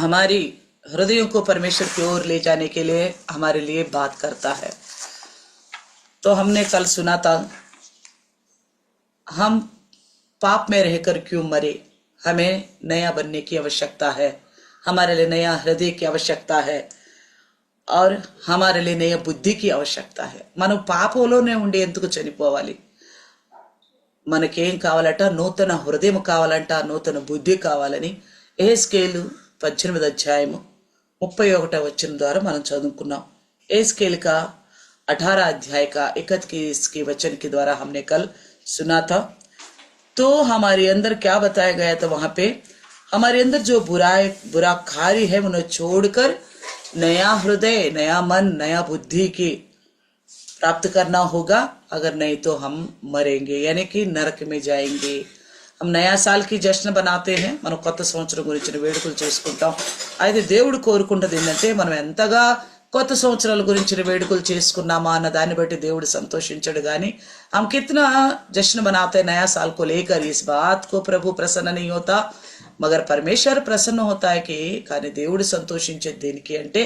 हमारी हृदयों को परमेश्वर की ओर ले जाने के लिए हमारे लिए बात करता है। तो हमने कल सुना था, हम पाप में रहकर क्यों मरे, हमें नया बनने की आवश्यकता है, हमारे लिए नया हृदय की आवश्यकता है और हमारे लिए नया బుద్ధి की आवश्यकता है। మనం పాపంలోనే ఉండి ఎందుకు చనిపోవాలి? మనకేం కావాలట? నూతన హృదయం కావాలంట, నూతన బుద్ధి కావాలని యెహెజ్కేలు 18 అధ్యాయము 31 वचन द्वारा మనం చదువుకున్నాం। यहेजकेल का 18 अध्याय का 21 के वचन के द्वारा हमने कल सुना था। तो हमारे अंदर क्या बताया गया था? वहां पे हमारे अंदर जो बुरा कार्य है उन्हें छोड़कर नया हृदय, नया मन, नया बुद्धि की प्राप्त करना होगा। अगर नहीं तो हम मरेंगे, यानी कि नरक में जाएंगे। हम नया साल की जश्न बनाते हैं, మనం కొత్త సంవత్సరం గురించి వేడుకలు చేసుకుంటాం। అయితే దేవుడు కోరుకుంటది ఏంటంటే మనం ఎంతగా కొత్త సంవత్సరాల గురించి వేడుకలు చేసుకున్నామా అన్న దాన్ని బట్టి దేవుడు సంతోషించడు। గాని हम कितना जश्न बनाते हैं नया साल को लेकर, इस बात को प्रभु प्रसन्न नहीं होता, मगर परमेश्वर प्रसन्न होता है कि కానీ దేవుడు సంతోషించేది దేనికి అంటే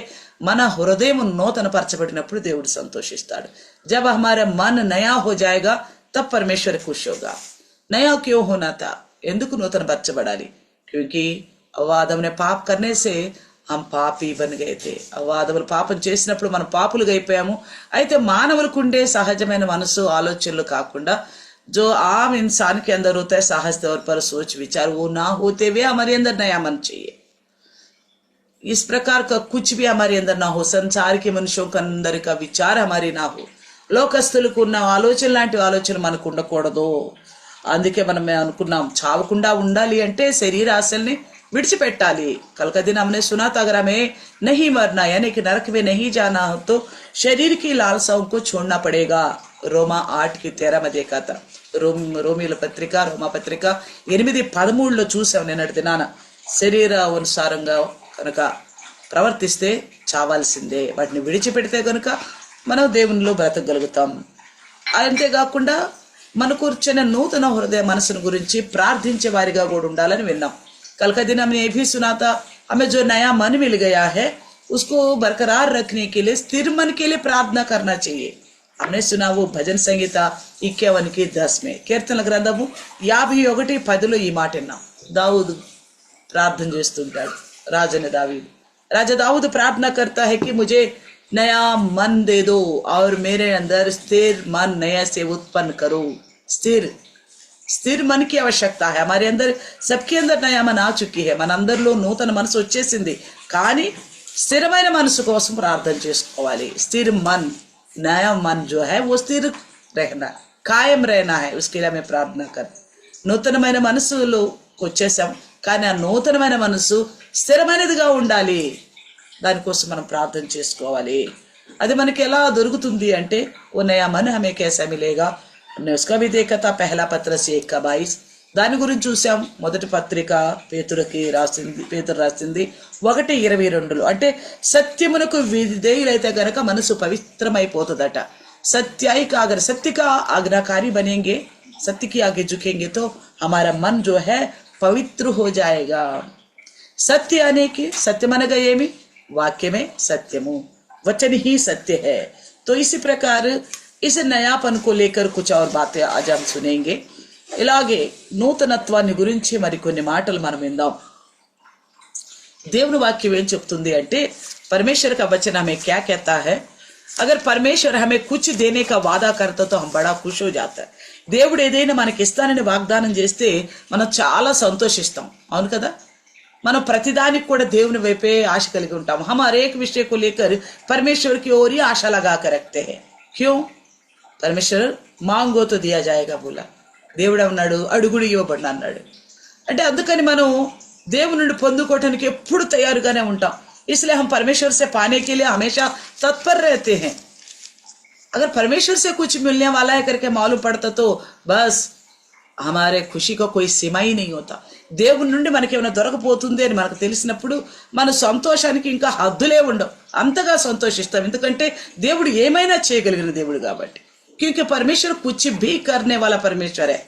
మన హృదయం నూతన పరచబడినప్పుడు దేవుడు సంతోషిస్తాడు। जब हमारा मन नया हो जाएगा तब परमेश्वर खुश होगा। नया क्यों होना था? ఎందుకు నూతన పరచబడాలి? क्योंकि आदम ने पाप करने से हम पापी बन गए थे। ఆదములు పాపం చేసినప్పుడు మనం పాపులుగా అయిపోయాము। అయితే మానవులకు ఉండే సహజమైన మనసు ఆలోచనలు కాకుండా जो आम इंसान के अंदर होता है, साहस तौर पर सोच विचार, वो ना होते हुए हमारे अंदर नया मन चाहिए। इस प्रकार का कुछ भी हमारे अंदर ना हो, संसार के मनुष्यों के अंदर का विचार हमारी ना हो, లోకస్తులకు ఉన్న ఆలోచన లాంటి ఆలోచన మనకు ఉండకూడదు। అందుకే మనం అనుకున్నాం చావకుండా ఉండాలి అంటే శరీర ఆశల్ని విడిచిపెట్టాలి। कल का दिन हमने सुना था, अगर हमें नहीं मरना यानी कि नरक में नहीं जाना हो तो शरीर की लालसाओं को छोड़ना पड़ेगा। रोमा 8 की 13 में देखा था। రోమీల పత్రిక, రోమా పత్రిక 8:13 చూసాం నిన్నటి దినాన। శరీర అనుసారంగా కనుక ప్రవర్తిస్తే చావాల్సిందే, వాటిని విడిచిపెడితే కనుక మనం దేవునిలో బ్రతకగలుగుతాం। అంతేకాకుండా మన కూర్చున్న నూతన హృదయ మనసును గురించి ప్రార్థించే వారిగా కూడా ఉండాలని విన్నాం। कल का दिन हमने ये भी सुना था, हमें जो नया मन मिल गया है उसको बरकरार रखने के लिए, स्थिर मन के लिए प्रार्थना करना चाहिए। हमने सुना वो भजन संगीता 51 की 10 में, కీర్తనల గ్రంథము 51:10 ఈ మాట విన్నాం। దావూదు ప్రార్థన చేస్తుంటాడు, राजा दाऊद प्रार्थना करता है कि मुझे नया मन दे दो और मेरे अंदर स्थिर मन नया से उत्पन्न करो। स्थिर मन की आवश्यकता है। हमारे अंदर सबके अंदर नया मन आ चुकी है, మన అందరిలో నూతన మనసు వచ్చేసింది, కానీ స్థిరమైన మనసు కోసం ప్రార్థన చేసుకోవాలి। स्थिर मन, नया मन जो है वो स्थिर रहना, कायम रहना है, उसके लिए हमें प्रार्थना कर। నూతనమైన మనసులో వచ్చేసాం, కానీ ఆ నూతనమైన మనసు స్థిరమైనదిగా ఉండాలి, దానికోసం మనం ప్రార్థన చేసుకోవాలి। అది మనకి ఎలా దొరుకుతుంది అంటే वो नया मन हमें कैसा मिलेगा? हमने उसका भी देखा था, पहला पत्र से 1:22 దాని గురించి చూసాం। మొదటి పత్రిక పేతురు రాసింది 1:22 అంటే సత్యమునకు విధేయులైతే గనక మనసు పవిత్రమైపోతుందట। सत्य का आज्ञाकारी बनेंगे, सत्य की आगे झुकेंगे तो हमारा मन जो है पवित्र हो जाएगा। सत्य आने की, सत्य मनगा ఏమి? वाक्य में सत्यमु, वचन ही सत्य है। तो इसी प्रकार इस नयापन को लेकर कुछ और बातें आज हम सुनेंगे। इलागे నూతనత్వాన్ని గురించి మరికొన్ని మాటలు మనం విందాం। దేవుని వాక్యం ఏం చెప్తుంది అంటే, परमेश्वर का वचन हमें क्या कहता है? अगर परमेश्वर हमें कुछ देने का वादा करता तो हम बड़ा खुश हो जाता है। దేవుడు ఏదైనా మనకి ఇస్తానని వాగ్దానం చేస్తే మనం చాలా సంతోషిస్తాం, అవును కదా? మనం ప్రతిదానికి కూడా దేవుని వైపే ఆశ కలిగి ఉంటాం। हम हर एक विषय को लेकर परमेश्वर की ओर ही आशा लगा कर रखते हैं। क्यों? परमेश्वर मांगो तो दिया जाएगा बोला, దేవుడు అన్నాడు అడుగుడు ఇవ్వబడిన అన్నాడు। అంటే అందుకని మనం దేవుని నుండి పొందుకోవడానికి ఎప్పుడు తయారుగానే ఉంటాం। इसलिए हम परमेश्वर से पाने के लिए हमेशा तत्पर रहते हैं। अगर परमेश्वर से कुछ मिलने वाला है करके मालूम पड़ता तो बस हमारे खुशी का कोई सीमा ही नहीं होता। దేవుని నుండి మనకేమైనా దొరకపోతుంది అని మనకు తెలిసినప్పుడు మన సంతోషానికి ఇంకా హద్దులే ఉండవు, అంతగా సంతోషిస్తాం। ఎందుకంటే దేవుడు ఏమైనా చేయగలిగిన దేవుడు కాబట్టి। क्योंकि परमेश्वर कुछ भी करने वाला परमेश्वर है,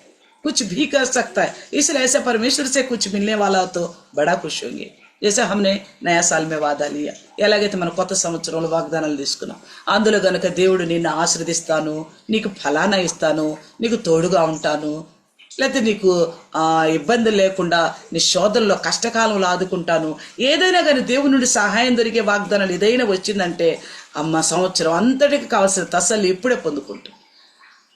कुछ भी कर सकता है। इसलिए ऐसे परमेश्वर से कुछ मिलने वाला हो तो बड़ा खुश होंगे। జైసే हमने నయా సాల్ మే వాదా లియా, ఎలాగైతే మనం కొత్త సంవత్సరంలో వాగ్దానాలు తీసుకున్నాం, అందులో గనుక దేవుడు నిన్ను ఆశీర్వదిస్తాను, నీకు ఫలానా ఇస్తాను, నీకు తోడుగా ఉంటాను, లేకపోతే నీకు ఇబ్బంది లేకుండా నీ శోధనలో కష్టకాలంలో ఆదుకుంటాను, ఏదైనా కానీ దేవుని నుండి సహాయం దొరికే వాగ్దానాలు ఏదైనా వచ్చిందంటే అమ్మ సంవత్సరం అంతటికి కావాల్సిన తసల్లి ఇప్పుడే పొందుకుంటాం.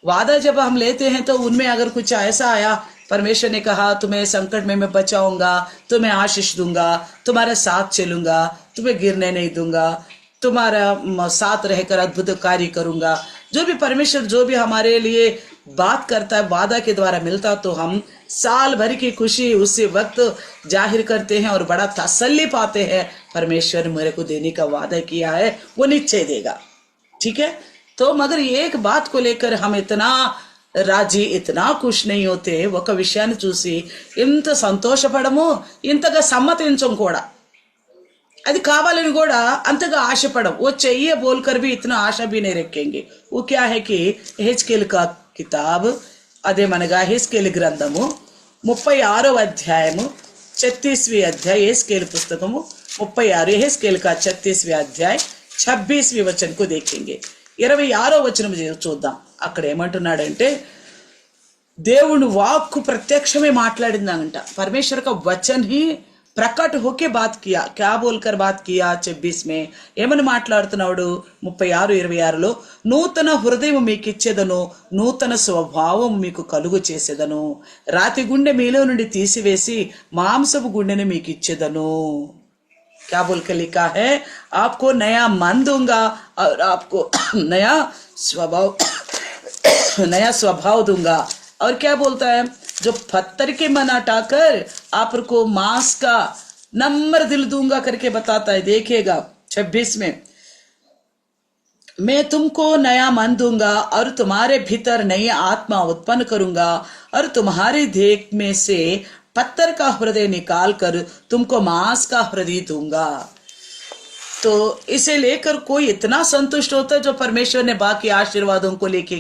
वादा जब हम लेते हैं तो उनमें अगर कुछ ऐसा आया, परमेश्वर ने कहा तुम्हें संकट में मैं बचाऊंगा, तुम्हें आशीष दूंगा, तुम्हारे साथ चलूंगा, तुम्हें गिरने नहीं दूंगा, तुम्हारा साथ रहकर अद्भुत कार्य करूंगा, जो भी परमेश्वर जो भी हमारे लिए बात करता है वादा के द्वारा मिलता, तो हम साल भर की खुशी उसी वक्त जाहिर करते हैं और बड़ा तसल्ली पाते हैं, परमेश्वर ने मेरे को देने का वादा किया है, वो निश्चय देगा. ठीक है. तो मगर एक बात को लेकर हम इतना రాజీ ఇతనా ఖుష్ नहीं होते, ఒక విషయాన్ని చూసి ఇంత సంతోషపడము, ఇంతగా సమ్మతించం కూడా, అది కావాలని కూడా అంతగా ఆశపడం. वो चाहिए बोलकर भी इतना आशा भी नहीं रखेंगे. वो क्या है कि హెజ్కేల్ का किताब అదే మనగా హెజ్కేల్ గ్రంథము 36వ అధ్యాయము 36वीं अध्याय, హెజ్కేల్ పుస్తకము 36, హెజ్కేల్ का 36वीं अध्याय 26वीं वचन को देखेंगे. 26వ వచనం చూద్దాం. అక్కడ ఏమంటున్నాడంటే దేవుని వాక్కు ప్రత్యక్షమే మాట్లాడిందంట. परमेश्वर का वचन ही प्रकट होके बात किया. क्या बोलकर बात किया 26 में ఏమని మాట్లాడుతున్నాడు 36:26లో, నూతన హృదయం మీకు ఇచ్చేదను, నూతన స్వభావం మీకు కలుగు చేసేదను, రాతి గుండె మీలో నుండి తీసివేసి మాంసపు గుండెని మీకు ఇచ్చేదను. क्या बोल के लिखा है, आपको नया मन दूंगा और आपको नया स्वभाव दूंगा. और क्या बोलता है, जो पत्थर के मन हटाकर आपको मांस का नम्र दिल दूंगा करके बताता है. देखिएगा 26 में, मैं तुमको नया मन दूंगा और तुम्हारे भीतर नई आत्मा उत्पन्न करूंगा और तुम्हारे देह में से पत्थर का हृदय निकाल कर तुमको मांस का हृदय दूंगा. तो इसे लेकर कोई इतना संतुष्ट होता है जो परमेश्वर ने बाकी आशीर्वादों को लेके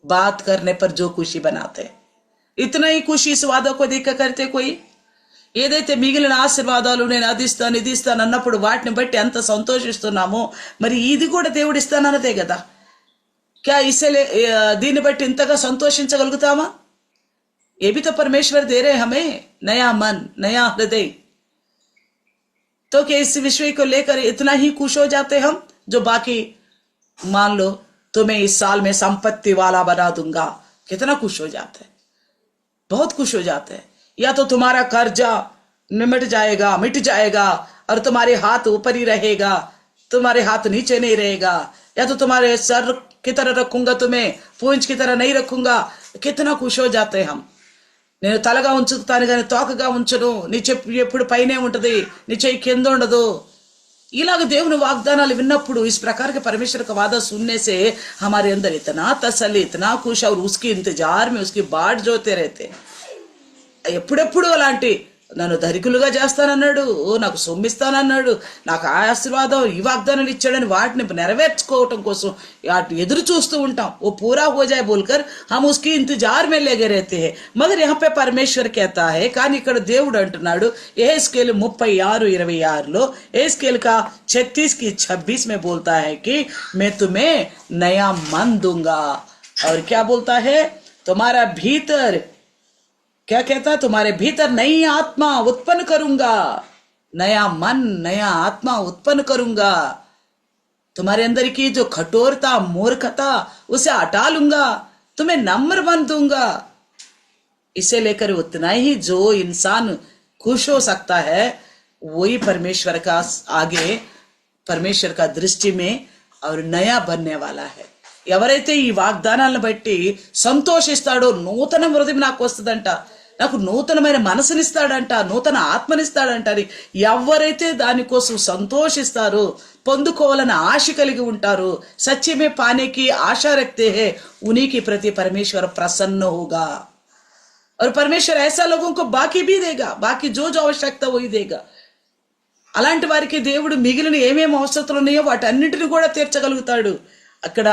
बात करने पर जो खुशी बनाते हैं, इतना ही खुशी इस वादा को देखकर करते. कोई ఏదైతే మిగిలిన ఆశీర్వాదాలు నేను అది ఇస్తాను అన్నప్పుడు వాటిని బట్టి ఎంత సంతోషిస్తున్నామో, మరి ఇది కూడా దేవుడు ఇస్తానన్నదే కదా. క్యా ఇసలే దీన్ని బట్టి ఇంతగా సంతోషించగలుగుతామా? ये भी तो परमेश्वर दे रहे हमें नया मन, नया हृदय. तो क्या इस विषय को लेकर इतना ही खुश हो जाते हम, जो बाकी मान लो तुम्हें इस साल में संपत्ति वाला बना दूंगा, कितना खुश हो जाते हैं, बहुत खुश हो जाते हैं. या तो तुम्हारा कर्जा मिट जाएगा और तुम्हारे हाथ ऊपर ही रहेगा, तुम्हारे हाथ नीचे नहीं रहेगा. या तो तुम्हारे सर की तरह रखूंगा, तुम्हें पूंछ की तरह नहीं रखूंगा. कितना खुश हो जाते हैं हम. నేను తలగా ఉంచుతాను కానీ తోకగా ఉంచను, నీ చెప్పు ఎప్పుడు పైనే ఉంటది, నీ చెయ్యి కింద ఉండదు. इलाग దేవుని వాగ్దానాలు విన్నప్పుడు इस प्रकार के परमेश्वर का वादा सुनने से हमारे अंदर इतना तसल्ली, इतना खुश और उसके इंतजार में उसकी बाट जोते रहते. ఎప్పుడెప్పుడు అలాంటి నన్ను ధనికులుగా చేస్తానన్నాడు, నాకు సొమ్మిస్తానన్నాడు, నాకు ఆ ఆశీర్వాదం ఈ వాగ్దానాలు ఇచ్చాడని వాటిని నెరవేర్చుకోవటం కోసం ఎదురు చూస్తూ ఉంటాం. वो पूरा हो जाए बोलकर हम उसकी इंतजार में लगे रहते हैं. मगर यहाँ पे परमेश्वर कहता है, కానీ ఇక్కడ దేవుడు అంటున్నాడు యెహెజ్కేలు 36:26లో, యెహెజ్కేలు का 36:26 में बोलता है कि मैं तुम्हें नया मन दूंगा. और क्या बोलता है, तुम्हारा भीतर क्या कहता है, तुम्हारे भीतर नई आत्मा उत्पन्न करूंगा, नया मन नया आत्मा उत्पन्न करूंगा. तुम्हारे अंदर की जो कठोरता मूर्खता उसे हटा लूंगा, तुम्हें नम्र मन दूंगा. इसे लेकर उतना ही जो इंसान खुश हो सकता है वही परमेश्वर का आगे परमेश्वर का दृष्टि में और नया बनने वाला है. ఎవరైతే ఈ వాగ్దానాలను బట్టి సంతోషిస్తాడో నూతన హృదయం నాకు వస్తుందంట, నాకు నూతనమైన మనసునిస్తాడంట, నూతన ఆత్మనిస్తాడంట అని ఎవరైతే దానికోసం సంతోషిస్తారో, పొందుకోవాలని ఆశ కలిగి ఉంటారో, సత్యమే పానేకి ఆశ రखते हैं, उन्हीं के प्रति परमेश्वर प्रसन्न होगा. और परमेश्वर ऐसा लोगों को बाकी भी देगा, बाकी जो जो आवश्यकता वही देगा. అలాంటి వారికి దేవుడు మిగిలిన ఏమేమి అవసరతలు ఉన్నాయో వాటన్నిటిని కూడా తీర్చగలుగుతాడు. అక్కడ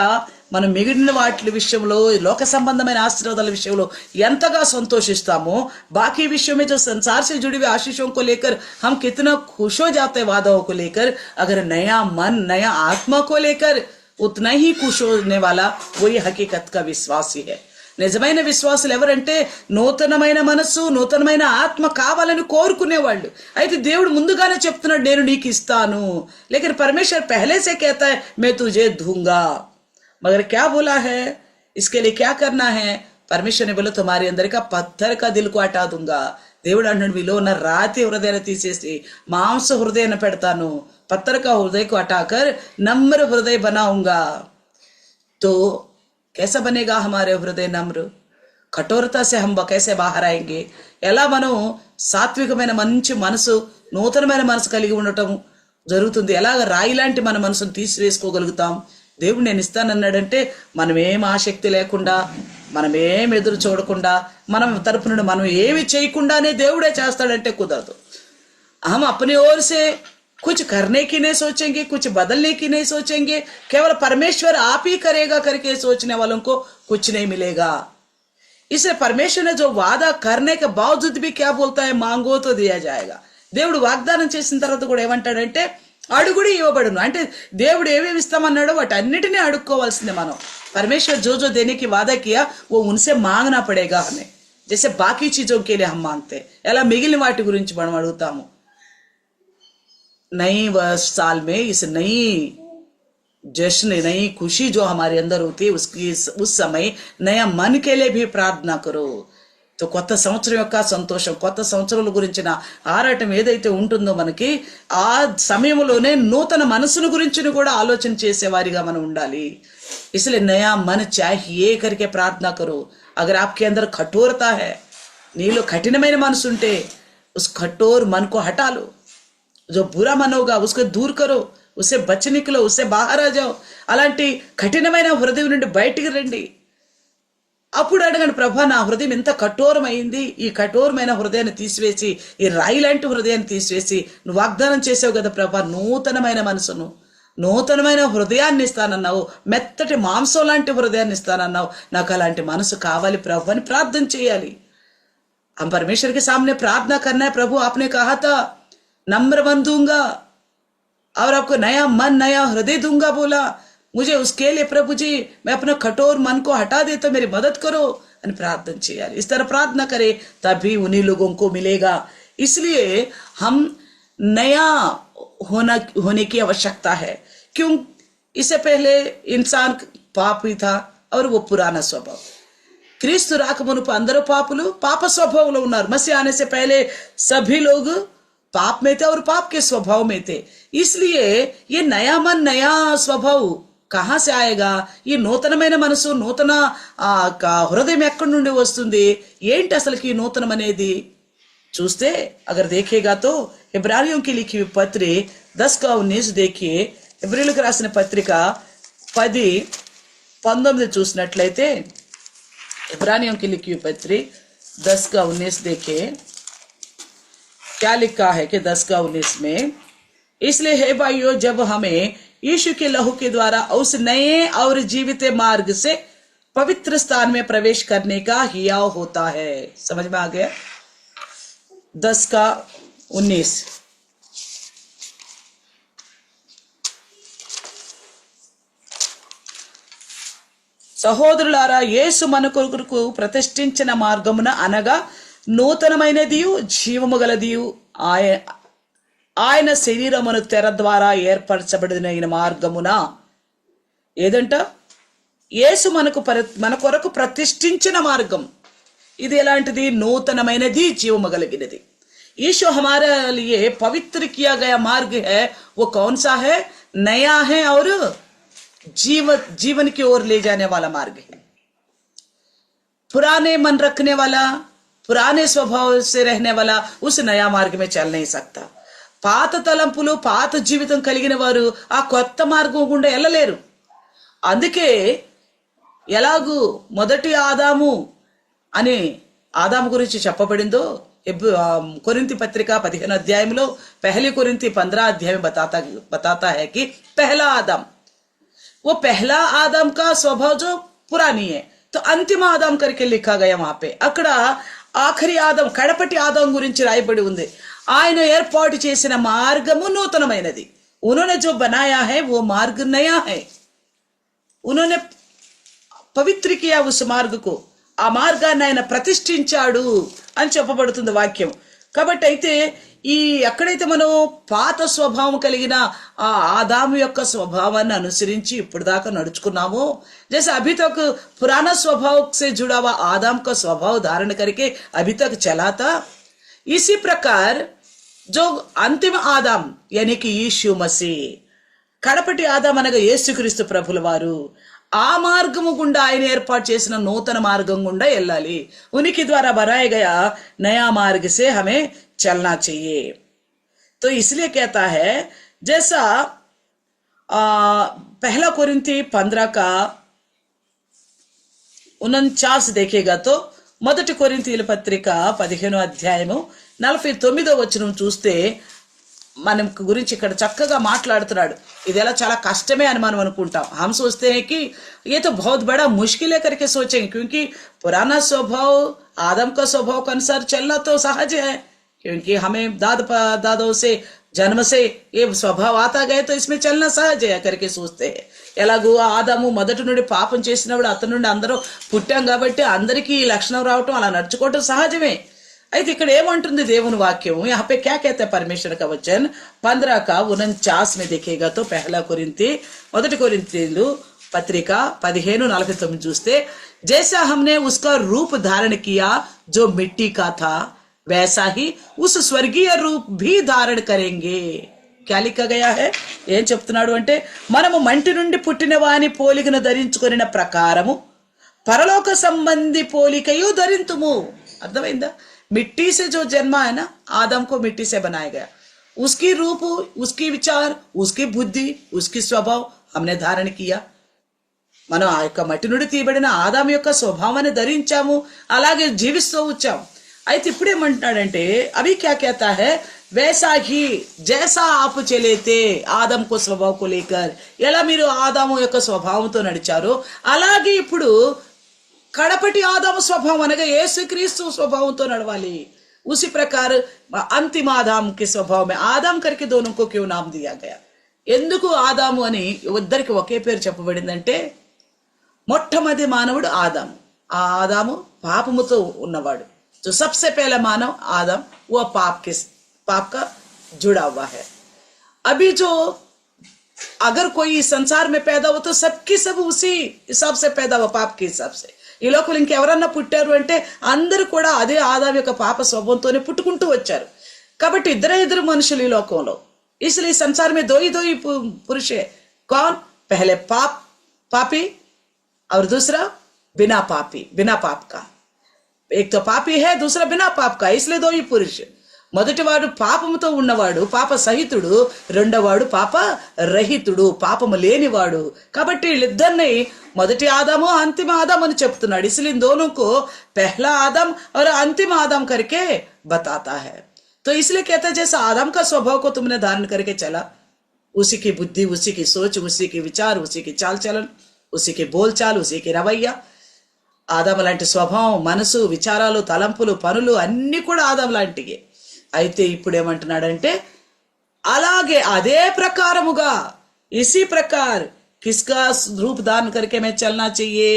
మనం మిగిలిన వాటి విషయంలో లోక సంబంధమైన ఆశీర్వాదాల విషయంలో ఎంతగా సంతోషిస్తామో बाकी विषयों में जो संसार से जुड़ी हुई आशीषों को लेकर हम कितना खुश हो जाते हैं वादाओं को लेकर, अगर नया मन नया आत्मा को लेकर उतना ही खुश होने वाला वही हकीकत का विश्वासी है. నిజమైన విశ్వాసులు ఎవరంటే నూతనమైన మనస్సు నూతనమైన ఆత్మ కావాలని కోరుకునేవాళ్ళు. అయితే దేవుడు ముందుగానే చెప్తున్నాడు నేను నీకు ఇస్తాను. लेकिन परमेश्वर पहले से कहता है मैं तुझे दूंगा. मगर क्या बोला है, इसके लिए क्या करना है? परमेश्वर ने बोला तुम्हारे अंदर का पत्थर का दिल को हटा दूंगा. దేవుడు అంటున్నాడు మీలో ఉన్న రాతి హృదయాన్ని తీసేసి మాంస హృదయాన్ని పెడతాను. पत्थर का हृदय को हटाकर नम्र हृदय बनाऊंगा. तो कैसा बनेगा हमारे हृदय नम्र? కఠోరత से हम कैसे बाहर आएंगे? ఎలా మనం సాత్వికమైన మంచి మనసు నూతనమైన మనసు కలిగి ఉండటం జరుగుతుంది? ఎలాగ రాయి లాంటి మన మనసును తీసివేసుకోగలుగుతాం? దేవుడు నేను ఇస్తానన్నాడంటే మనం ఏం ఆసక్తి లేకుండా మనం ఏం ఎదురు చూడకుండా మనం తరపు నుండి మనం ఏమి చేయకుండానే దేవుడే చేస్తాడంటే కుదరదు. हम अपनी ओर से कुछ करने की नहीं सोचेंगे, कुछ बदलने की नहीं सोचेंगे. केवल परमेश्वर आप ही करेगा करके सोचने वालों को कुछ नहीं मिलेगा. इसलिए परमेश्वर ने जो वादा करने के बावजूद भी क्या बोलता है, मांगो तो दिया जाएगा. దేవుడు వాగ్దానం చేసిన తర్వాత కూడా ఏమంటాడంటే అడుగుడి ఇవ్వబడును. అంటే దేవుడు ఏమేమి ఇస్తామన్నాడో వాటి అన్నిటినీ అడుక్కోవాల్సిందే మనం. परमेश्वर जो जो देने की वादा किया वो उनसे मांगना पड़ेगा हमें, जैसे बाकी चीजों के लिए हम मांगते. ఎలా మిగిలిన వాటి గురించి మనం అడుగుతాము. नई वर्ष साल में इस नई जश्न नई खुशी जो हमारे अंदर होती है उसकी उस समय नया मन के लिए भी प्रार्थना करो. तो కొత్త సంవత్సరం యొక్క సంతోషం కొత్త సంవత్సరాల గురించిన ఆరాటం ఏదైతే ఉంటుందో మనకి ఆ సమయంలోనే నూతన మనసును గురించి కూడా ఆలోచన చేసేవారిగా మనం ఉండాలి. इसलिए नया मन चाहिए करके प्रार्थना करो. अगर आपके अंदर कठोरता है, నీలో కఠినమైన మనసు ఉంటే उस कठोर मन को हटा लो. जो बुरा मन होगा उसको दूर करो, उससे बच निकलो, उससे बाहर आ जाओ. అలాంటి కఠినమైన హృదయం నుండి బయటికి రండి. అప్పుడు అడగండి ప్రభా నా హృదయం ఎంత కఠోరమైంది, ఈ కఠోరమైన హృదయాన్ని తీసివేసి ఈ రాయి లాంటి హృదయాన్ని తీసివేసి నువ్వు వాగ్దానం చేసావు కదా ప్రభా నూతనమైన మనసును నూతనమైన హృదయాన్ని ఇస్తానన్నావు, మెత్తటి మాంసం లాంటి హృదయాన్ని ఇస్తానన్నావు, నాకు అలాంటి మనసు కావాలి ప్రభు అని ప్రార్థన చేయాలి. हम परमेश्वर के सामने प्रार्थना करना है. प्रभु आपने कहा था नम्र मन दूंगा और आपको नया मन नया हृदय दूंगा बोला. मुझे उसके लिए प्रभु जी मैं अपना कठोर मन को हटा देता मेरी मदद करो అని ప్రార్థన చేయాలి. इस तरह प्रार्थना करे तभी उन्हीं लोगों को मिलेगा. इसलिए हम नया होने की आवश्यकता है. क्यों? इससे पहले इंसान पापी था और वो पुराना स्वभाव. క్రీస్తు రాకమునుపు అందరూ పాపులు పాప స్వభావంలో ఉన్నారు. मसीह आने से पहले सभी लोग पाप में थे और पाप के स्वभाव में थे. इसलिए ये नया मन नया स्वभाव कहाँ से आएगा? ఈ నూతనమైన మనసు నూతన హృదయం ఎక్కడి నుండి వస్తుంది? ఏంటి అసలుకి ఈ నూతనం అనేది చూస్తే अगर देखेगा तो इब्रानियों की लिखी हुई पत्र 10:19 देखिए. इब्रानियों की రాసిన పత్రిక 10:19 చూసినట్లయితే इब्रानियों की लिखी हुई पत्री 10:19 देखे क्या लिखा है कि 10:19 में इसलिए हे भाइयों जब हमें यीशु के लहू के द्वारा उस नए और जीवित मार्ग से पवित्र स्थान में प्रवेश करने का हियाव होता है. समझ में आ गया? 10:19 సహోదరులారా యేసు మన కొరకు ప్రతిష్ఠించిన మార్గమున అనగా నూతనమైనదియు జీవము గలదియు ఆయన శరీరమును తెర ద్వారా ఏర్పరచబడిన మార్గమున ఏదంట యేసు మన కొరకు ప్రతిష్ఠించిన మార్గం ఇది ఎలాంటిది? నూతనమైనది జీవము కలిగినది. यीशु हमारे लिए पवित्र किया गया मार्ग है. वो कौन सा है? नया है और जीवन की ओर ले जाने वाला मार्ग है. पुराने मन रखने वाला पुराने स्वभाव से रहने वाला उस नया मार्ग में चल नहीं सकता. పాత తలంపులు పాత జీవితం కలిగిన వారు ఆ కొత్త మార్గం గుండా వెళ్ళలేరు. అందుకే ఎలాగూ మొదటి ఆదాము అని ఆదాము గురించి చెప్పబడిందో కొరింథీ పత్రిక 15 అధ్యాయంలో पहली कोरिन्थी 15 अध्याय में बताता है कि पहला आदम वो पहला आदम का स्वभाव जो पुरानी है, तो अंतिम आदम करके लिखा गया वहां पे. అక్కడ ఆఖరి ఆదం, కడపటి ఆదం గురించి రాయబడి ఉంది. ఆయన ఏర్పాటు చేసిన మార్గము నూతనమైనది. उन्होंने जो बनाया है वो मार्ग नया है. उन्होंने పవిత్ర किया उस मार्ग को. ఆ మార్గాన్ని ఆయన ప్రతిష్ఠించాడు అని చెప్పబడుతుంది వాక్యం. కాబట్టి అయితే ఈ ఎక్కడైతే మనం పాత స్వభావం కలిగిన ఆ ఆదాము యొక్క స్వభావాన్ని అనుసరించి ఇప్పుడు దాకా నడుచుకున్నామో, जैसे अभी तक पुराना स्वभाव से जुड़ा हुआ आदम का स्वभाव धारण करके अभी तक चला था, इसी प्रकार जो अंतिम आदम यानी कि यीशु मसीह, కడపటి ఆదాం అనగా యేసుక్రీస్తు ప్రభుల వారు, ఆ మార్గము గుండా ఆయన ఏర్పాటు చేసిన నూతన మార్గం గుండా వెళ్ళాలి. उनके द्वारा बनाया गया नया मार्ग से हमें चलना चाहिए. तो इसलिए कहता है, जैसा पहला कोरिंथी 15 का 49 देखेगा तो మొదటి కొరింథీయుల పత్రిక 15వ అధ్యాయము 49వ వచనం చూస్తే మనం గురించి ఇక్కడ చక్కగా మాట్లాడుతున్నాడు. ఇదేలా చాలా కష్టమే అని మనం అనుకుంటాం. हम सोचते हैं कि ये तो बहुत बड़ा मुश्किल है करके सोचेंगे, क्योंकि पुराना स्वभाव आदम का स्वभाव के अनुसार चलना तो सहज है, क्योंकि हमें दादों से जन्म से ये स्वभाव आता गए तो इसमें चलना सहज है करके सोचते हैं. ఎలాగూ ఆదాము మొదటి నుండి పాపం చేసినప్పుడు అతని నుండి అందరూ పుట్టాం కాబట్టి అందరికీ ఈ లక్షణం రావటం, అలా నడుచుకోవటం సహజమే. అయితే ఇక్కడ ఏమంటుంది దేవుని వాక్యం, यहाँ पे क्या कहता है परमेश्वर का वचन 15 का 49 में देखेगा तो पहला कोरिंथी మొదటి కొరింథీయులు పత్రిక 15:49 చూస్తే, जैसा हमने उसका रूप धारण किया जो मिट्टी का था, वैसा ही उस स्वर्गीय रूप भी धारण करेंगे. क्या लिखा गया है? ఏం చెప్తున్నాడు అంటే, మనము మంటి నుండి పుట్టిన వాని పోలికను ధరించుకొనిన ప్రకారము పరలోక సంబంధి పోలికయు ధరింతుము. అర్థమైందా? मिट्टी से जो जन्मा है ना, आदम को मिट्टी से बनाया गया, उसकी रूप, उसकी विचार, उसकी बुद्धि, उसकी स्वभाव हमने धारण किया. మనం ఆ యొక్క మట్టి నుండి తీయబడిన ఆదాము యొక్క స్వభావాన్ని ధరించాము, అలాగే జీవిస్తూ వచ్చాము. అయితే ఇప్పుడు ఏమంటున్నాడంటే, అవి क्या कहता है, वैसा ही जैसा आप चले थे ఆదం को स्वभाव को लेकर, ఎలా మీరు ఆదాము యొక్క స్వభావంతో నడిచారో అలాగే ఇప్పుడు కడపటి ఆదాము స్వభావం అనగా యేసుక్రీస్తు స్వభావంతో నడవాలి. उसी प्रकार अंतिम आदम के स्वभाव में आदम करके दोनों को क्यों नाम दिया गया? ఎందుకు ఆదాము అని ఇద్దరికి ఒకే పేరు చెప్పబడిందంటే, మొట్టమొదటి మానవుడు ఆదాము. ఆ ఆదాము పాపముతో ఉన్నవాడు. जो सबसे पहला मानव आदम, वो पाप का जुड़ा हुआ है. अभी जो अगर कोई संसार में पैदा हो तो सबकी सब उसी हिसाब से पैदा हुआ, पाप के हिसाब से. ఈ లోకలు ఇంకెవరన్నా పుట్టారు అంటే అందరూ కూడా అదే ఆదాము యొక్క పాప స్వభావంతోనే పుట్టుకుంటూ వచ్చారు. కాబట్టి ఇద్దరు మనుషులు ఈ లోకంలో. इसलिए संसार में दो ही पुरुष है. कौन? पहले पापी और दूसरा बिना पाप का. एक तो पापी है, दूसरा बिना पाप का. इसलिए दो ही पुरुष. మొదటివాడు పాపముతో ఉన్నవాడు, పాప సహితుడు. రెండోవాడు పాప రహితుడు, పాపము లేనివాడు. కాబట్టి వీళ్ళిద్దరిని మొదటి ఆదాము अंतिम आदम అని చెప్తున్నాడు. इसलिए दोनों को पहला आदम और अंतिम आदम करके बताता है. तो इसलिए कहता है, जैसा आदम का स्वभाव को तुमने धारण करके चला, उसी की बुद्धि, उसी की सोच, उसी के विचार, उसी की चाल चलन, उसी के बोल चाल, उसी के रवैया. ఆదాం లాంటి స్వభావం, మనసు, విచారాలు, తలంపులు, పనులు అన్ని కూడా ఆదాం లాంటివి. అయితే ఇప్పుడు ఏమంటున్నాడంటే, అలాగే అదే ప్రకారముగా, इसी प्रकार किसका रूप धारण करके मैं चलना चाहिए,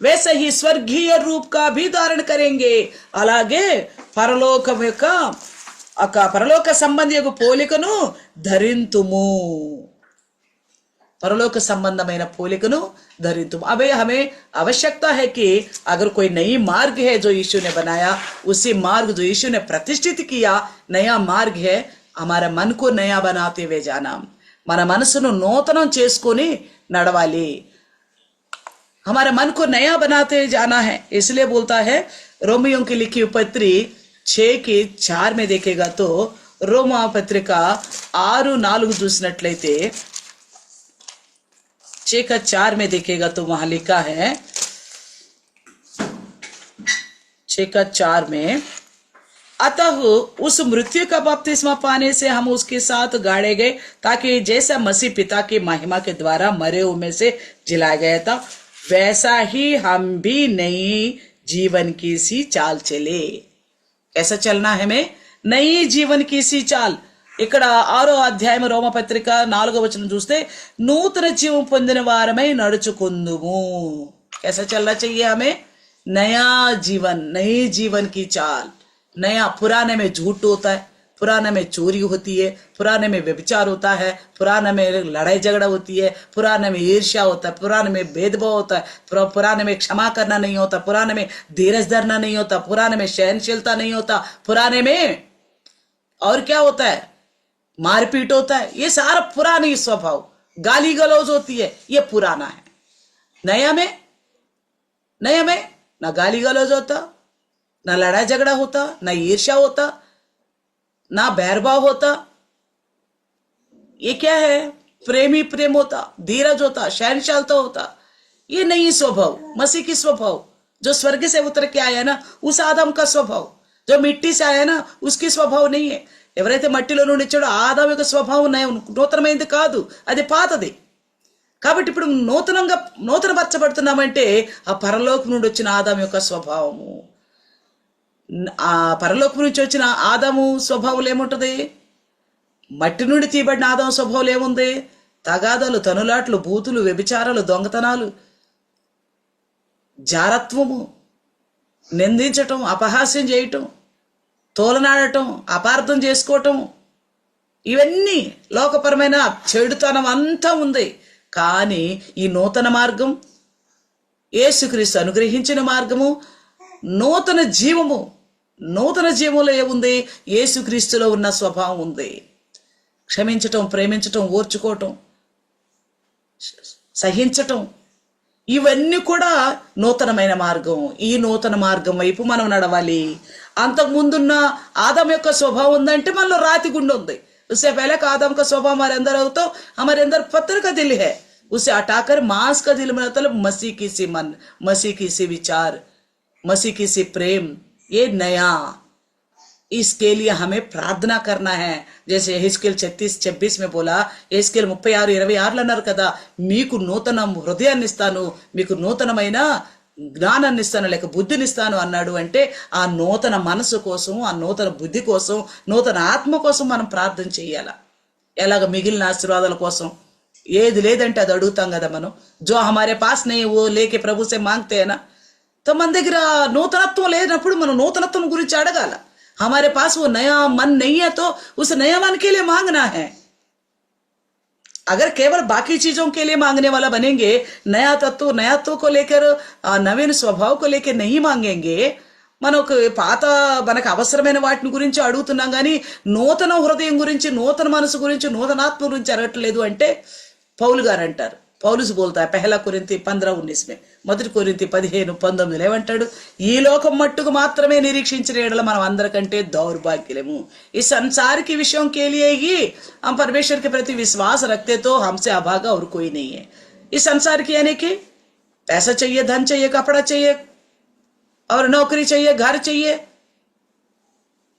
वैसे ही स्वर्गीय रूप का भी धारण करेंगे. అలాగే పరలోకం యొక్క పరలోక సంబంధియగు పోలికను ధరింతుము. परलोक संबंधమైన పోలికను ధరింతుము. अबे हमें आवश्यकता है कि अगर कोई नई मार्ग है जो यीशु ने बनाया, उसी मार्ग जो यीशु ने प्रतिष्ठित किया, नया मार्ग है. हमारा मन को नया बनाते हुए जाना, మన మనసును నూతనం చేసుకొని నడవాలి. हमारे मन को नया बनाते जाना है. इसलिए बोलता है, रोमियों की लिखी पत्री 6:4 में देखेगा तो, रोमा पत्रिका 6:4 చూసినట్లయితే 6:4 में देखेगा तो वहां लिखा है, 6:4 में अतः उस मृत्यु का बपतिस्मा पाने से हम उसके साथ गाड़े गए, ताकि जैसा मसीह पिता की महिमा के द्वारा मरे हुए में से जिलाया गया था, वैसा ही हम भी नई जीवन की सी चाल चले। कैसा चलना है हमें? नई जीवन की सी चाल। ఇక్కడ 6వ అధ్యాయం రోమపత్రిక 4వ వచనం చూస్తే నూతన జీవం పొందిన వారమై నడుచుకుందుము। कैसा चलना चाहिए हमें? नया जीवन, नई जीवन की चाल। नया, पुराने में झूठ होता है, पुराने में चोरी होती है, पुराने में व्यभिचार होता है, पुराने में लड़ाई झगड़ा होती है, पुराने में ईर्ष्या होता है, पुराने में भेदभाव होता है, पुराने में क्षमा करना नहीं होता, पुराने में धीरज धरना नहीं होता, पुराने में सहनशीलता नहीं होता, पुराने में और क्या होता है? मारपीट होता है। ये सारा पुरानी स्वभाव, गाली गलौज होती है, ये पुराना है। नया में ना गाली गलौज होता, ना लड़ाई झगड़ा होता, ना ईर्ष्या होता, ना बैरभाव होता। ये क्या है? प्रेमी प्रेम होता, धीरज होता, सहनशीलता होता। ये नहीं स्वभाव, मसीह की स्वभाव जो स्वर्ग से उतर के आया ना, उस आदम का स्वभाव। जो मिट्टी से आया ना, उसकी स्वभाव नहीं है। ఎవరైతే మట్టిలో నుండి వచ్చాడో ఆదాము యొక్క స్వభావం నూతనమైంది కాదు, అది పాతది। కాబట్టి ఇప్పుడు నూతనపరచబడుతున్నామంటే ఆ పరలోకం నుండి వచ్చిన ఆదాము యొక్క స్వభావము, ఆ పరలోకం నుంచి వచ్చిన ఆదాము స్వభావం ఏముంటది? మట్టి నుండి తీయబడిన ఆదాము స్వభావం ఏముంది? తగాదాలు, తనులాట్లు, బూతులు, వ్యభిచారాలు, దొంగతనాలు, జారత్వము, నిందించటం, అపహాస్యం చేయటం, తోలనాడటం, అపార్థం చేసుకోవటం, ఇవన్నీ లోకపరమైన చెడుతనం అంతా ఉంది। కానీ ఈ నూతన మార్గం, యేసుక్రీస్తు అనుగ్రహించిన మార్గము, నూతన జీవము, నూతన జీవంలో ఏముంది? యేసుక్రీస్తులో ఉన్న స్వభావం ఉంది। క్షమించటం, ప్రేమించటం, ఓర్చుకోవటం, సహించటం, ఇవన్నీ కూడా నూతనమైన మార్గం। ఈ నూతన మార్గం వైపు మనం నడవాలి। అంతకు ముందున్న आदम యొక్క స్వభావం ఉందంటే మనలో రాతి గుండె ఉంది। उससे पहले का आदम का स्वभाव हमारे अंदर हो तो हमारे अंदर पत्थर का दिल है, उसे हटाकर मांस का दिल बना, मतलब मसीह की सी मन, मसीह की सी विचार, मसीह की सी प्रेम, ये नया। इसके लिए हमें प्रार्थना करना है। जैसे यहेजकेल 36:26 में बोला, यहेजकेल 36:26 అన్నారు కదా, మీకు నూతన హృదయాన్ని ఇస్తాను, మీకు నూతనమైన జ్ఞానాన్ని ఇస్తాను, లేక బుద్ధిని ఇస్తాను అన్నాడు। అంటే ఆ నూతన మనసు కోసం, ఆ నూతన బుద్ధి కోసం, నూతన ఆత్మ కోసం మనం ప్రార్థన చేయాల। ఎలాగ మిగిలిన ఆశీర్వాదాల కోసం ఏది లేదంటే అది అడుగుతాం కదా మనం। జో హమారే పాస్ నహీ వో లేకే ప్రభు సే మాంగ్తే హై నా। తో మన దగ్గర నూతనత్వం లేనప్పుడు మనం నూతనత్వం గురించి అడగాల। हमारे पास वो नया मन नहीं है तो उस नया मन के लिए मांगना है। अगर केवल बाकी चीजों के लिए मांगने वाला बनेंगे, नया तत्व को लेकर, नवीन स्वभाव को लेकर नहीं मांगेंगे, మనకు పాత మనకు అవసరమైన వాటిని గురించి అడుగుతున్నాం కానీ నూతన హృదయం గురించి, నూతన మనసు గురించి, నూతన ఆత్మ గురించి అడగట్లేదు అంటే పౌలు గారు అంటారు। పౌలుస్ बोलता है 1 కొరింథీ 15:19 में, 1 కొరింథీ 15:19 ఏమంటాడు? ఈ లోకం మట్టుకు మాత్రమే నిరీక్షించిన ఎడల మనం అందరికంటే దౌర్భాగ్యులము। इस संसार की विषयों के लिए ही हम परमेश्वर के प्रति विश्वास रखते तो हमसे अभागा और कोई नहीं है। इस संसार की यानी कि पैसा चाहिए, धन चाहिए, कपड़ा चाहिए और नौकरी चाहिए, घर चाहिए,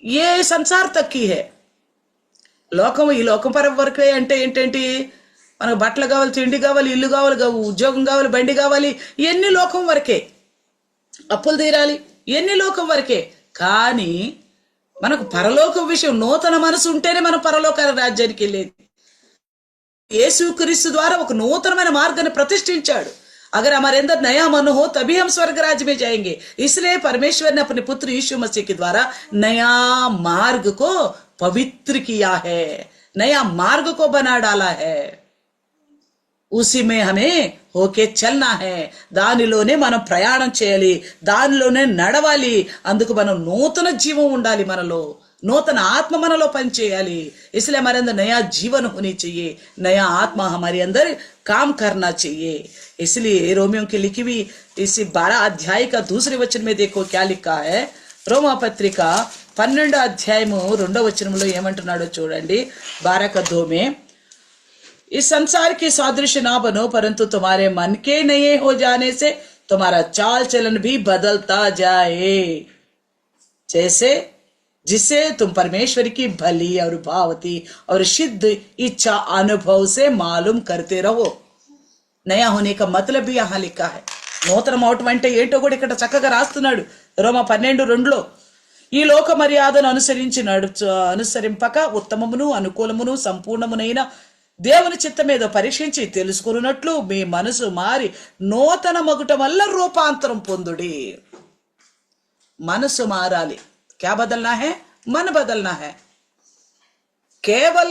ये संसार तक की है। లోకం, ఈ లోకం పర వరకే అంటే ఏంటంటే మనకు బట్టలు కావాలి, తిండి కావాలి, ఇల్లు కావాలి, ఉద్యోగం కావాలి, బండి కావాలి, ఇవన్నీ లోకం వరకే। అప్పులు తీరాలి, ఇవన్నీ లోకం వరకే। కానీ మనకు పరలోక విషయం, నూతన మనసు ఉంటేనే మనం పరలోక రాజ్యానికి వెళ్ళేది। యేసుక్రీస్తు ద్వారా ఒక నూతనమైన మార్గాన్ని ప్రతిష్ఠించాడు। अगर हमारे अंदर नया मन हो तभी हम स्वर्ग राज्य में जाएंगे। इसलिए परमेश्वर ने अपने पुत्र यीशु मसीह के द्वारा नया मार्ग को पवित्र किया है, नया मार्ग को बना डाला है। उसी में हमें होके चलना है, దానిలోనే మనం ప్రయాణం చేయాలి, దానిలోనే నడవాలి। అందుకు మనం నూతన జీవం ఉండాలి, మనలో नूतन आत्मा मनलो पनिचेयाली। इसलिए हमारे अंदर नया जीवन होनी चाहिए, नया आत्मा हमारे अंदर काम करना चाहिए। इसलिए रोमियों की लिखी हुई इसी 12 अध्याय का दूसरे वचन में देखो क्या लिखा है। रोमा पत्रिका 12 अध्यायము 2వ వచనంలో ఏమంటున్నాడో చూడండి। 12:2 में, इस संसार के सादृश्य ना बनो, परंतु तुम्हारे मन के नए हो जाने से तुम्हारा चाल चलन भी बदलता जाए, जिससे तुम परमेश्वर की भली और भावती और सिद्ध इच्छा अनुभव से मालूम करते रहो. నయా హోనే కా మతలబ్ భీ యహా లిఖా హై. నూతనం అవటం అంటే ఏంటో కూడా ఇక్కడ చక్కగా రాస్తున్నాడు రోమా 12:2లో. ఈ లోక మర్యాదను అనుసరింపక ఉత్తమమును అనుకూలమును సంపూర్ణమునైన దేవుని చిత్తమేదో పరీక్షించి తెలుసుకున్నట్లు మీ మనసు మారి నూతన మగుట వల్ల రూపాంతరం పొందుడి. మనసు మారాలి. क्या बदलना है? मन बदलना है. केवल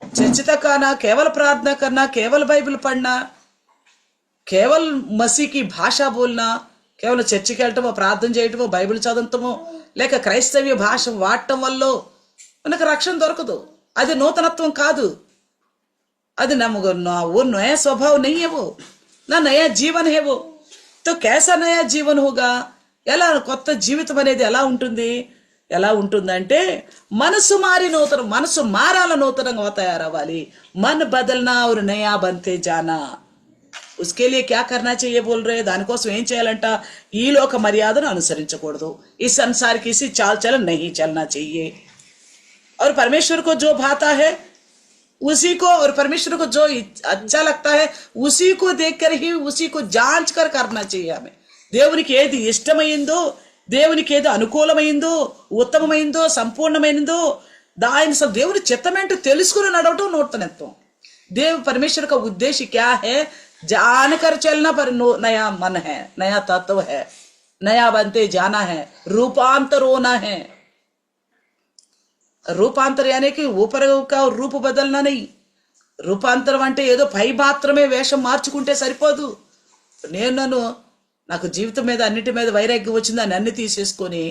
चर्च तक आना, केवल प्रार्थना करना, केवल बाइबल पढ़ना, కేవల్ మసీకి భాష బోల్నా, కేవలం చర్చికి వెళ్ళటమో ప్రార్థన చేయటమో బైబిల్ చదవటమో లేక క్రైస్తవ్య భాష వాడటం వల్ల మనకు రక్షణ దొరకదు. అది నూతనత్వం కాదు. అది वो नया स्वभाव नहीं है, वो ना नया जीवन है वो. तो कैसा नया जीवन होगा? ఎలా కొత్త జీవితం అనేది ఎలా ఉంటుందంటే మనసు మారి మనసు మారాల నూతనంగా తయారవ్వాలి. मन बदलना और नया बनते जाना. उसके लिए क्या करना चाहिए बोल रहे. దానికోసం ఏం చేయాలంట? ఈ లోక మర్యాదను అనుసరించకూడదు. इस संसार की सी चाल चलन नहीं चलना चाहिए. और परमेश्वर को जो भाता है उसी को, और परमेश्वर को जो अच्छा लगता है उसी को देखकर ही उसी को जांच कर करना चाहिए हमें. దేవునికి ఏది ఇష్టమైందో, దేవునికి ఏది అనుకూలమైందో, ఉత్తమమైందో, సంపూర్ణమైందో దేవుని చిత్తమేంటో తెలుసుకుని నడవటం నూతనత్వం. देव परमेश्वर का उद्देश्य क्या है? जानकर चलना पर नया मन है, नया तत्व है, नया बनते जाना है, रूपांतर होना है. रूपांतर यानी कि ऊपर का रूप बदलना नहीं. రూపాంతరం అంటే ఏదో పై మాత్రమే వేషం మార్చుకుంటే సరిపోదు. నాకు జీవితం మీద అన్నిటి మీద వైరాగ్యం వచ్చింది, అని అన్ని తీసేసుకొని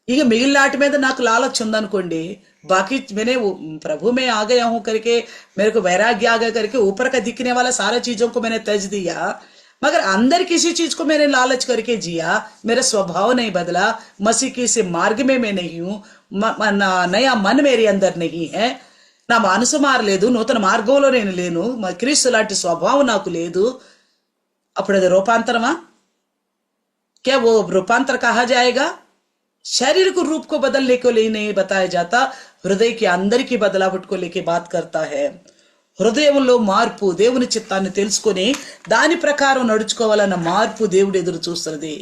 ఇక మిగిలిన వాటి మీద నాకు లాలచ్ ఉందనుకోండి, बाकी मैंने प्रभु में आ गया हूं करके मेरे को वैराग्य आ गया करके ऊपर का दिखने वाला सारा चीजों को मैंने त्यज दिया, मगर अंदर किसी चीज को मैंने लालच करके जिया, मेरा स्वभाव नहीं बदला, मसीह के से मार्ग में मैं नहीं हूं, नया मन मेरे अंदर नहीं है, నా మనసు మారలేదు, నూతన మార్గంలో నేను లేను, క్రీస్తు లాంటి స్వభావం నాకు లేదు. అప్పుడు అది రూపాంతరమా? क्या वो रूपांतर कहा जाएगा? शरीर को रूप को बदलने को लिए नहीं बताया जाता, हृदय के अंदर की बदलावट को लेके बात करता है. హృదయంలో మార్పు, దేవుని చిత్తాన్ని తెలుసుకొని దాని ప్రకారం నడుచుకోవాలన్న మార్పు దేవుడు ఎదురు చూస్తున్నది.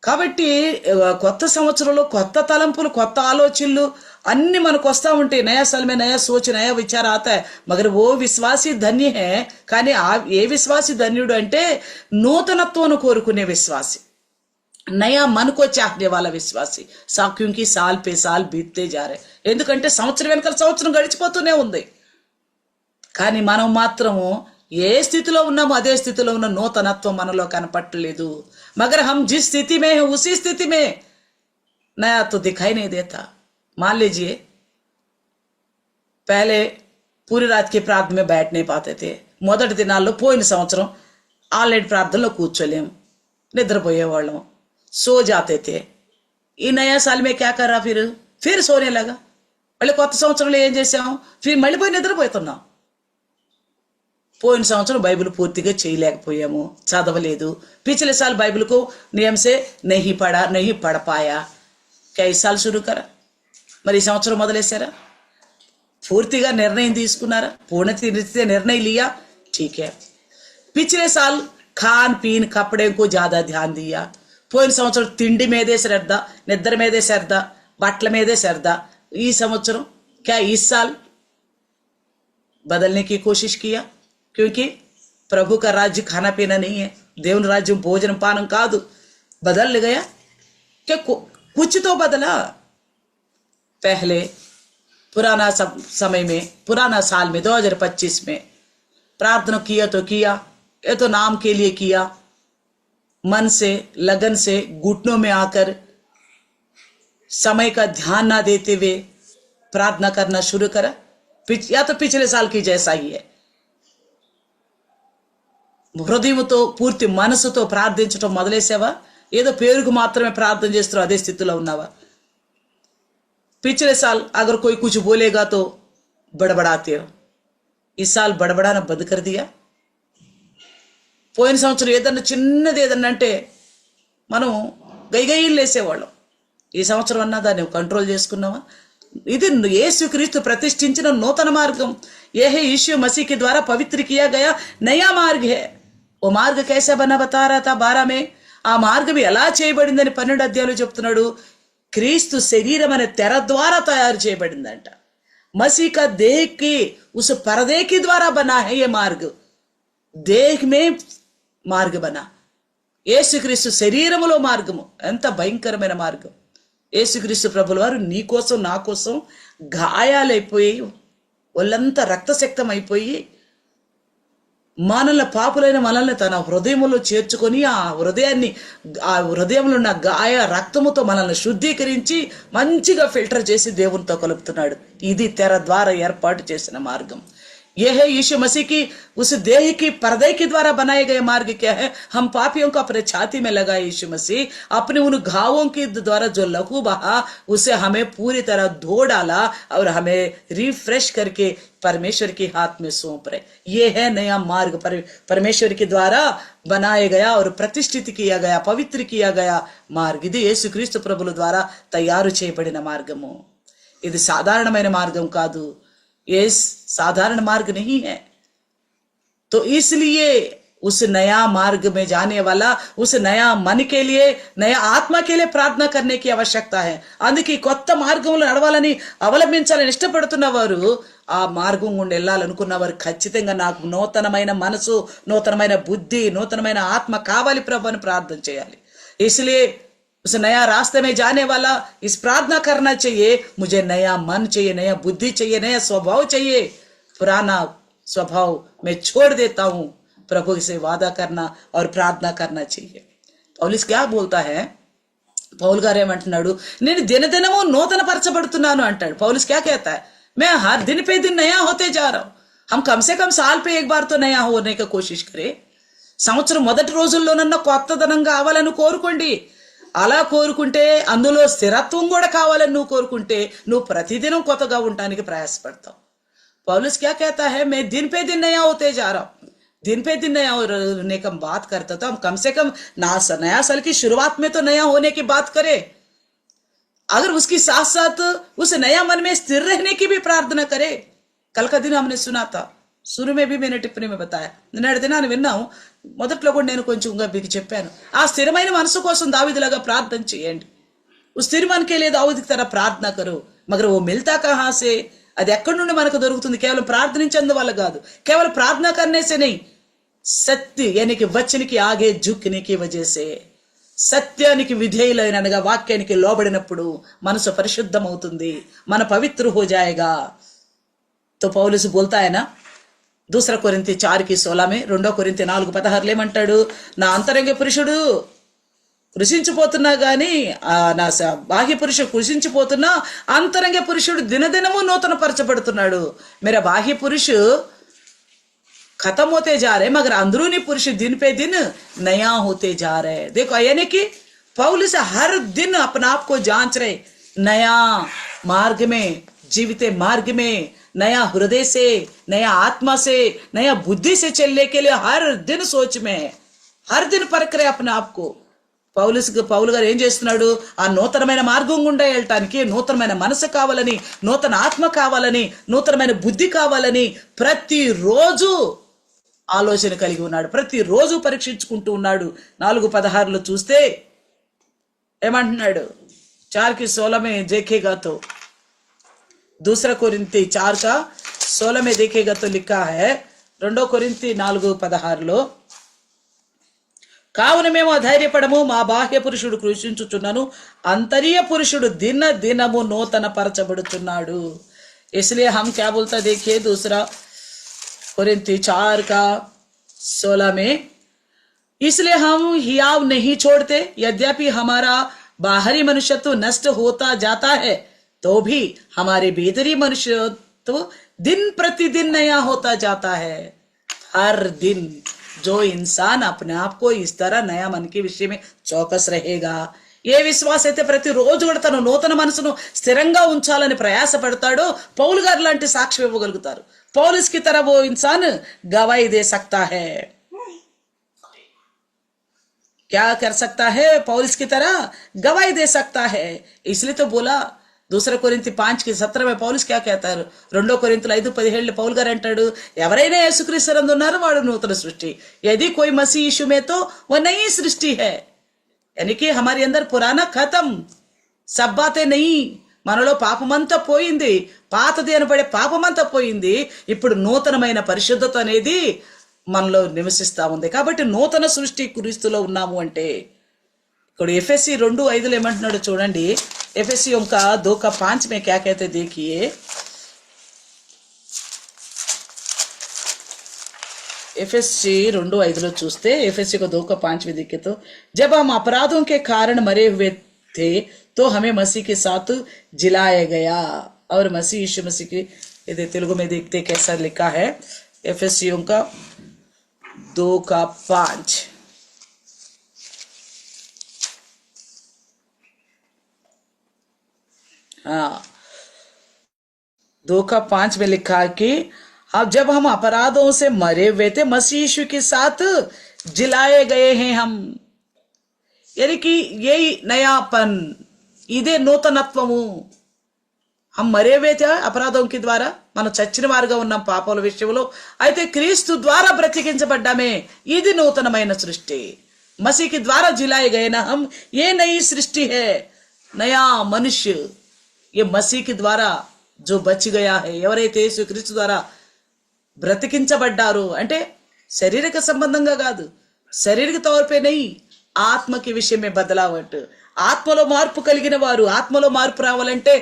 కాబట్టి కొత్త సంవత్సరంలో కొత్త తలంపులు, కొత్త ఆలోచనలు అన్ని మనకు వస్తూ ఉంటాయి. నయా साल में नया सोच, नया विचार आता है, मगर वो विश्वासी धन्य है. కానీ ఏ విశ్వాసి ధన్యుడు అంటే నూతనత్వాన్ని కోరుకునే విశ్వాసి, నయా मन को चाहने वाला విశ్వాసి. क्योंकि साल पे साल बीतते जा रहे, ఎందుకంటే సంవత్సరం వెనకాల సంవత్సరం గడిచిపోతూనే ఉంది. కానీ మనం మాత్రము ఏ స్థితిలో ఉన్నామో అదే స్థితిలో ఉన్న నూతనత్వం మనలో కనపట్టలేదు. मगर हम जिस स्थिति में है उसी स्थिति में नया तो दिखाई नहीं देता. मान लीजिए पहले पूरी रात की प्रार्थना में बैठ नहीं पाते थे. మొదటి దినాల్లో పోయిన సంవత్సరం ఆన్లైన్ ప్రార్థనలో కూర్చోలేం, నిద్రపోయేవాళ్ళం, सो जाते थे. ఈ नया साल में क्या करा, फिर सोने लगा. మళ్ళీ కొత్త సంవత్సరంలో ఏం చేసాం? फिर మళ్ళీ పోయి నిద్రపోతున్నాం. పోయిన సంవత్సరం బైబిల్ పూర్తిగా చేయలేకపోయాము, చదవలేదు. पिछले साल बाइबल को नियम से नहीं पढ़ पाया. क्या इस साल शुरू करा? మరి ఈ సంవత్సరం మొదలేశారా? పూర్తిగా నిర్ణయం తీసుకున్నారా? పూర్ణరీత్యా నిర్ణయం लिया, ठीक है. पिछले साल खान पीन कपड़े को ज्यादा ध्यान दिया. పోయిన సంవత్సరం తిండి మీదే శ్రద్ధ, నిద్ర మీదే శ్రద్ధ, బట్టల మీదే శ్రద్ధ. ఈ సంవత్సరం क्या इस साल बदलने की कोशिश किया? क्योंकि प्रभु का राज्य खाना पीना नहीं है, దేవుని రాజ్యం భోజనం పానం కాదు. बदल गया क्या? कुछ तो बदला. पहले पुराना समय में, पुराना साल में 2025 में प्रार्थना किया तो किया, ये तो नाम के लिए किया, मन से लगन से घुटनों में आकर समय का ध्यान ना देते हुए प्रार्थना करना शुरू करा, या तो पिछले साल की जैसा ही है. హృదయంతో పూర్తి మనసుతో ప్రార్థించడం మొదలేసావా? ఏదో పేరుకు మాత్రమే ప్రార్థన చేస్తున్నావు, అదే స్థితిలో ఉన్నావా? पिछले साल अगर कोई कुछ बोलेगा तो बड़बड़ाते हो, इस साल बड़बड़ाना बंद कर दिया. పోయిన సంవత్సరం ఏదన్నా చిన్నది ఏదన్నా అంటే మనం గైగైలు వేసేవాళ్ళం, ఈ సంవత్సరం అన్నా దాన్ని కంట్రోల్ చేసుకున్నావా? ఇది యేసుక్రీస్తు प्रतिष्ठिंచిన नूतन मार्गम, यह है यीशु मसीह के द्वारा पवित्र किया गया नया मार्ग है. वो मार्ग कैसे बना बता रहा था 12 में. ఆ మార్గం ఎలా చేయబడిందని 12 అధ్యాయంలో చెప్తున్నాడు. క్రీస్తు శరీరం అనే తెర ద్వారా తయారు చేయబడిందంట. मसीह का देह की उस पर्दे के द्वारा बना है ये मार्ग. देह में मार्ग बना. యేసుక్రీస్తు శరీరములో మార్గము. ఎంత భయంకరమైన మార్గం. యేసుక్రీస్తు ప్రభుల వారు నీ కోసం నా కోసం గాయాలైపోయి ఒళ్ళంతా రక్తశక్తం అయిపోయి మనల్ని పాపులైన మనల్ని తన హృదయములో చేర్చుకొని ఆ హృదయంలో ఉన్న గాయ రక్తముతో మనల్ని శుద్ధీకరించి మంచిగా ఫిల్టర్ చేసి దేవునితో కలుపుతున్నాడు. ఇది తెర ద్వారా ఏర్పాటు చేసిన మార్గం. यह है यीशु मसीह की उस देह की पर्दे के द्वारा बनाए गए मार्ग. क्या है? हम पापियों को अपने छाती में लगाए यीशु मसीह अपने उन घावों के द्वारा जो लहू बहा उसे हमें पूरी तरह धो डाला और हमें रिफ्रेश करके परमेश्वर के हाथ में सौंप रहे. ये है नया मार्ग, परमेश्वर के द्वारा बनाया गया और प्रतिष्ठित किया गया, पवित्र किया गया मार्ग. ఇది యేసుక్రీస్తు ప్రభుల ద్వారా తయారు చేయబడిన మార్గము. ఇది సాధారణమైన మార్గం కాదు. ये साधारण मार्ग नहीं है. तो इसलिए उस नया मार्ग में जाने वाला उस नया मन के लिए, नया आत्मा के लिए प्रार्थना करने की आवश्यकता है. అందుకే కొత్త మార్గంలో నడవాలని అవలంబించాలని ఇష్టపడుతున్న వారు, ఆ మార్గం గుండా వెళ్ళాలనుకున్నవారు ఖచ్చితంగా నాకు నూతనమైన మనసు, నూతనమైన బుద్ధి, నూతనమైన ఆత్మ కావాలి ప్రభు అని ప్రార్థన చేయాలి. इसलिए उस नया रास्ते में जाने वाला इस प्रार्थना करना चाहिए, मुझे नया मन चाहिए, नया बुद्धि चाहिए, नया स्वभाव चाहिए. पुराना स्वभाव मैं छोड़ देता हूं. प्रभु से वादा करना और प्रार्थना करना चाहिए. पौलुस क्या बोलता है? पौल गाరు ఏమంటున్నాడు? నేను దినదినము నూతన పరచబడుతున్నాను అంటాడు. पौलुस क्या कहता है? मैं हर दिन पे दिन नया होते जा रहा हूं. हम कम से कम साल पे एक बार तो नया होने की कोशिश करें. సంవత్సరం మొదటి రోజుల్లోనన్నా కొత్తదనంగా అవ్వాలని కోరుకోండి. అలా కోరుకుంటే అందులో స్థిరత్వం కూడా కావాలని నువ్వు కోరుకుంటే నువ్వు ప్రతిదినం కొత్తగా ఉండడానికి ప్రయాసపడతావు. पौलुस क्या कहता है? मैं दिन पे दिन नया होते जा रहा हूं. दिन पे दिन नया होने की बात करता तो हम कम से कम नया साल की शुरुआत में तो नया होने की बात करें. अगर उसके साथ साथ उस नया मन में स्थिर रहने की भी प्रार्थना करे. कल का दिन हमने सुना था, शुरू में भी मैंने टिप्पणी में बताया. నిన్నటి దినాన్ని విన్నాము, మొదట్లో కూడా నేను కొంచెంగా మీకు చెప్పాను. ఆ స్థిరమైన మనసు కోసం దావీదులాగా ప్రార్థన చేయండి. उस स्थिर मन के लिए दाऊद की तरह प्रार्थना करो. मगर वो मिलता कहां से? అది ఎక్కడి నుండి మనకు దొరుకుతుంది? కేవలం ప్రార్థించేందువల్ల కాదు, కేవలం ప్రార్థన करने से नहीं, सत्य यानी कि वचन की आगे झुकने की वजह से. సత్యానికి విధేయులైన అనగా వాక్యానికి లోబడినప్పుడు మనసు పరిశుద్ధమవుతుంది, మన పవిత్ర हो जाएगा. तो पौलुस बोलता है ना, दूसरा కొరింథీ 4:16 में, 2 కొరింథీ 4:16 ఏమంటాడు? నా అంతరంగ పురుషుడు కృషించిపోతున్నా గాని, నా బాహ్య పురుషుడు కృషించిపోతున్నా అంతరంగ పురుషుడు దినదినము నూతన పరచబడుతున్నాడు. मेरा बाह्य पुरुष खत्म होते जा रहे मगर अंदरूनी पुरुष दिन पे दिन नया होते जा रहे. देखो यानी कि पौलुस हर दिन अपने आप को जांच रहे, नया मार्ग में, जीवित मार्ग में, नया हृदय से, नया आत्मा से, नया बुद्धि से चलने के लिए हर दिन सोच में, हर दिन परख रहे अपने आप को. పౌలు గారు ఏం చేస్తున్నాడు? ఆ నూతనమైన మార్గం గుండా వెళ్ళటానికి నూతనమైన మనసు కావాలని, నూతన ఆత్మ కావాలని, నూతనమైన బుద్ధి కావాలని ప్రతిరోజు ఆలోచన కలిగి ఉన్నాడు. ప్రతిరోజు పరీక్షించుకుంటూ ఉన్నాడు. 4:16 చూస్తే ఏమంటున్నాడు? 4:16 में देखेगा तो, दूसरा కొరింథీ 4:16 में देखेगा तो लिखा है, 2 కొరింథీ 4:16 కావున మేము అధైర్యపడము, మా బాహ్య పురుషుడు కృషించుచున్నాను, అంతర్య పురుషుడు దిన దినము నూతన పరచబడుతున్నాడు. इसलिए हम क्या बोलता देखिए, 2 కొరింథీ 4:16 में, इसलिए हम हियाव नहीं छोड़ते, यद्यपि हमारा बाहरी मनुष्यत्व नष्ट होता जाता है तो भी हमारे भीतरी मनुष्यत्व दिन प्रतिदिन नया होता जाता है. हर दिन जो इंसान अपने आप को इस तरह नया मन के विषय में चौकस रहेगा, ఏ విశ్వాస అయితే ప్రతిరోజు కూడా తన నూతన మనసును స్థిరంగా ఉంచాలని ప్రయాసపడతాడో పౌలు గారు లాంటి సాక్ష్యం ఇవ్వగలుగుతారు. पौलुस की तरह वो इंसान गवाही दे सकता है. क्या कर सकता है, पौलुस की तरह गवाही दे सकता है। इसलिए तो बोला 2 కొరింథీ 5:17 పౌలుస్ क्या कहता है, 2 కొరింథీయులు 5:17 పౌలు గారు అంటాడు, ఎవరైనా యేసుక్రీస్తు నందు ఉన్నారో వాడు నూతన సృష్టి, यदि कोई मसीह यीशु में तो वह नई सृष्टि है। यानी कि हमारे अंदर पुराना खत्म, सब बातें नहीं, మనలో పాపమంతా పోయింది, పాతది అనబడే పాపమంతా పోయింది, ఇప్పుడు నూతనమైన పరిశుద్ధత అనేది మనలో నివసిస్తా ఉంది। కాబట్టి నూతన సృష్టి క్రీస్తులో ఉన్నాము అంటే ఇక్కడ ఎఫెసీ 2:5 ఏమంటున్నాడు చూడండి। एफएसी का 2:5 में क्या कहते देखिए। एफएसी 2:5 చూస్తే एफएसी को 2:5 में देखे तो जब हम अपराधों के कारण मरे हुए थे तो हमें मसीह के साथ जिलाया गया। और मसीह यीशु मसीह की ये तेलुगु में देखते कैसा लिखा है, एफएसी का 2:5। हाँ 2:5 में लिखा कि अब जब हम अपराधों से मरे हुए थे मसीह यीशु के साथ जिलाए गए हैं हम। यानी कि यही नयापन, ఇదే నూతనత్వము। हम మరే हुए थे अपराधों के द्वारा, మనం చచ్చిన వారుగా ఉన్నాం పాపాల విషయంలో, అయితే క్రీస్తు ద్వారా బ్రతికించబడ్డామే, ఇది నూతనమైన సృష్టి। मसीह के द्वारा जिलाए गए ना हम, ये नई सृष्टि है, नया मनुष्य। ये मसीह के द्वारा जो बच गया है, ఎవరైతే యేసుక్రీస్తు ద్వారా బ్రతికించబడ్డారు అంటే శారీరక సంబంధంగా కాదు, శారీరక तौर पे नहीं, ఆత్మ के विषय में बदलावट, ఆత్మలో మార్పు కలిగిన వారు। ఆత్మలో మార్పు రావాలంటే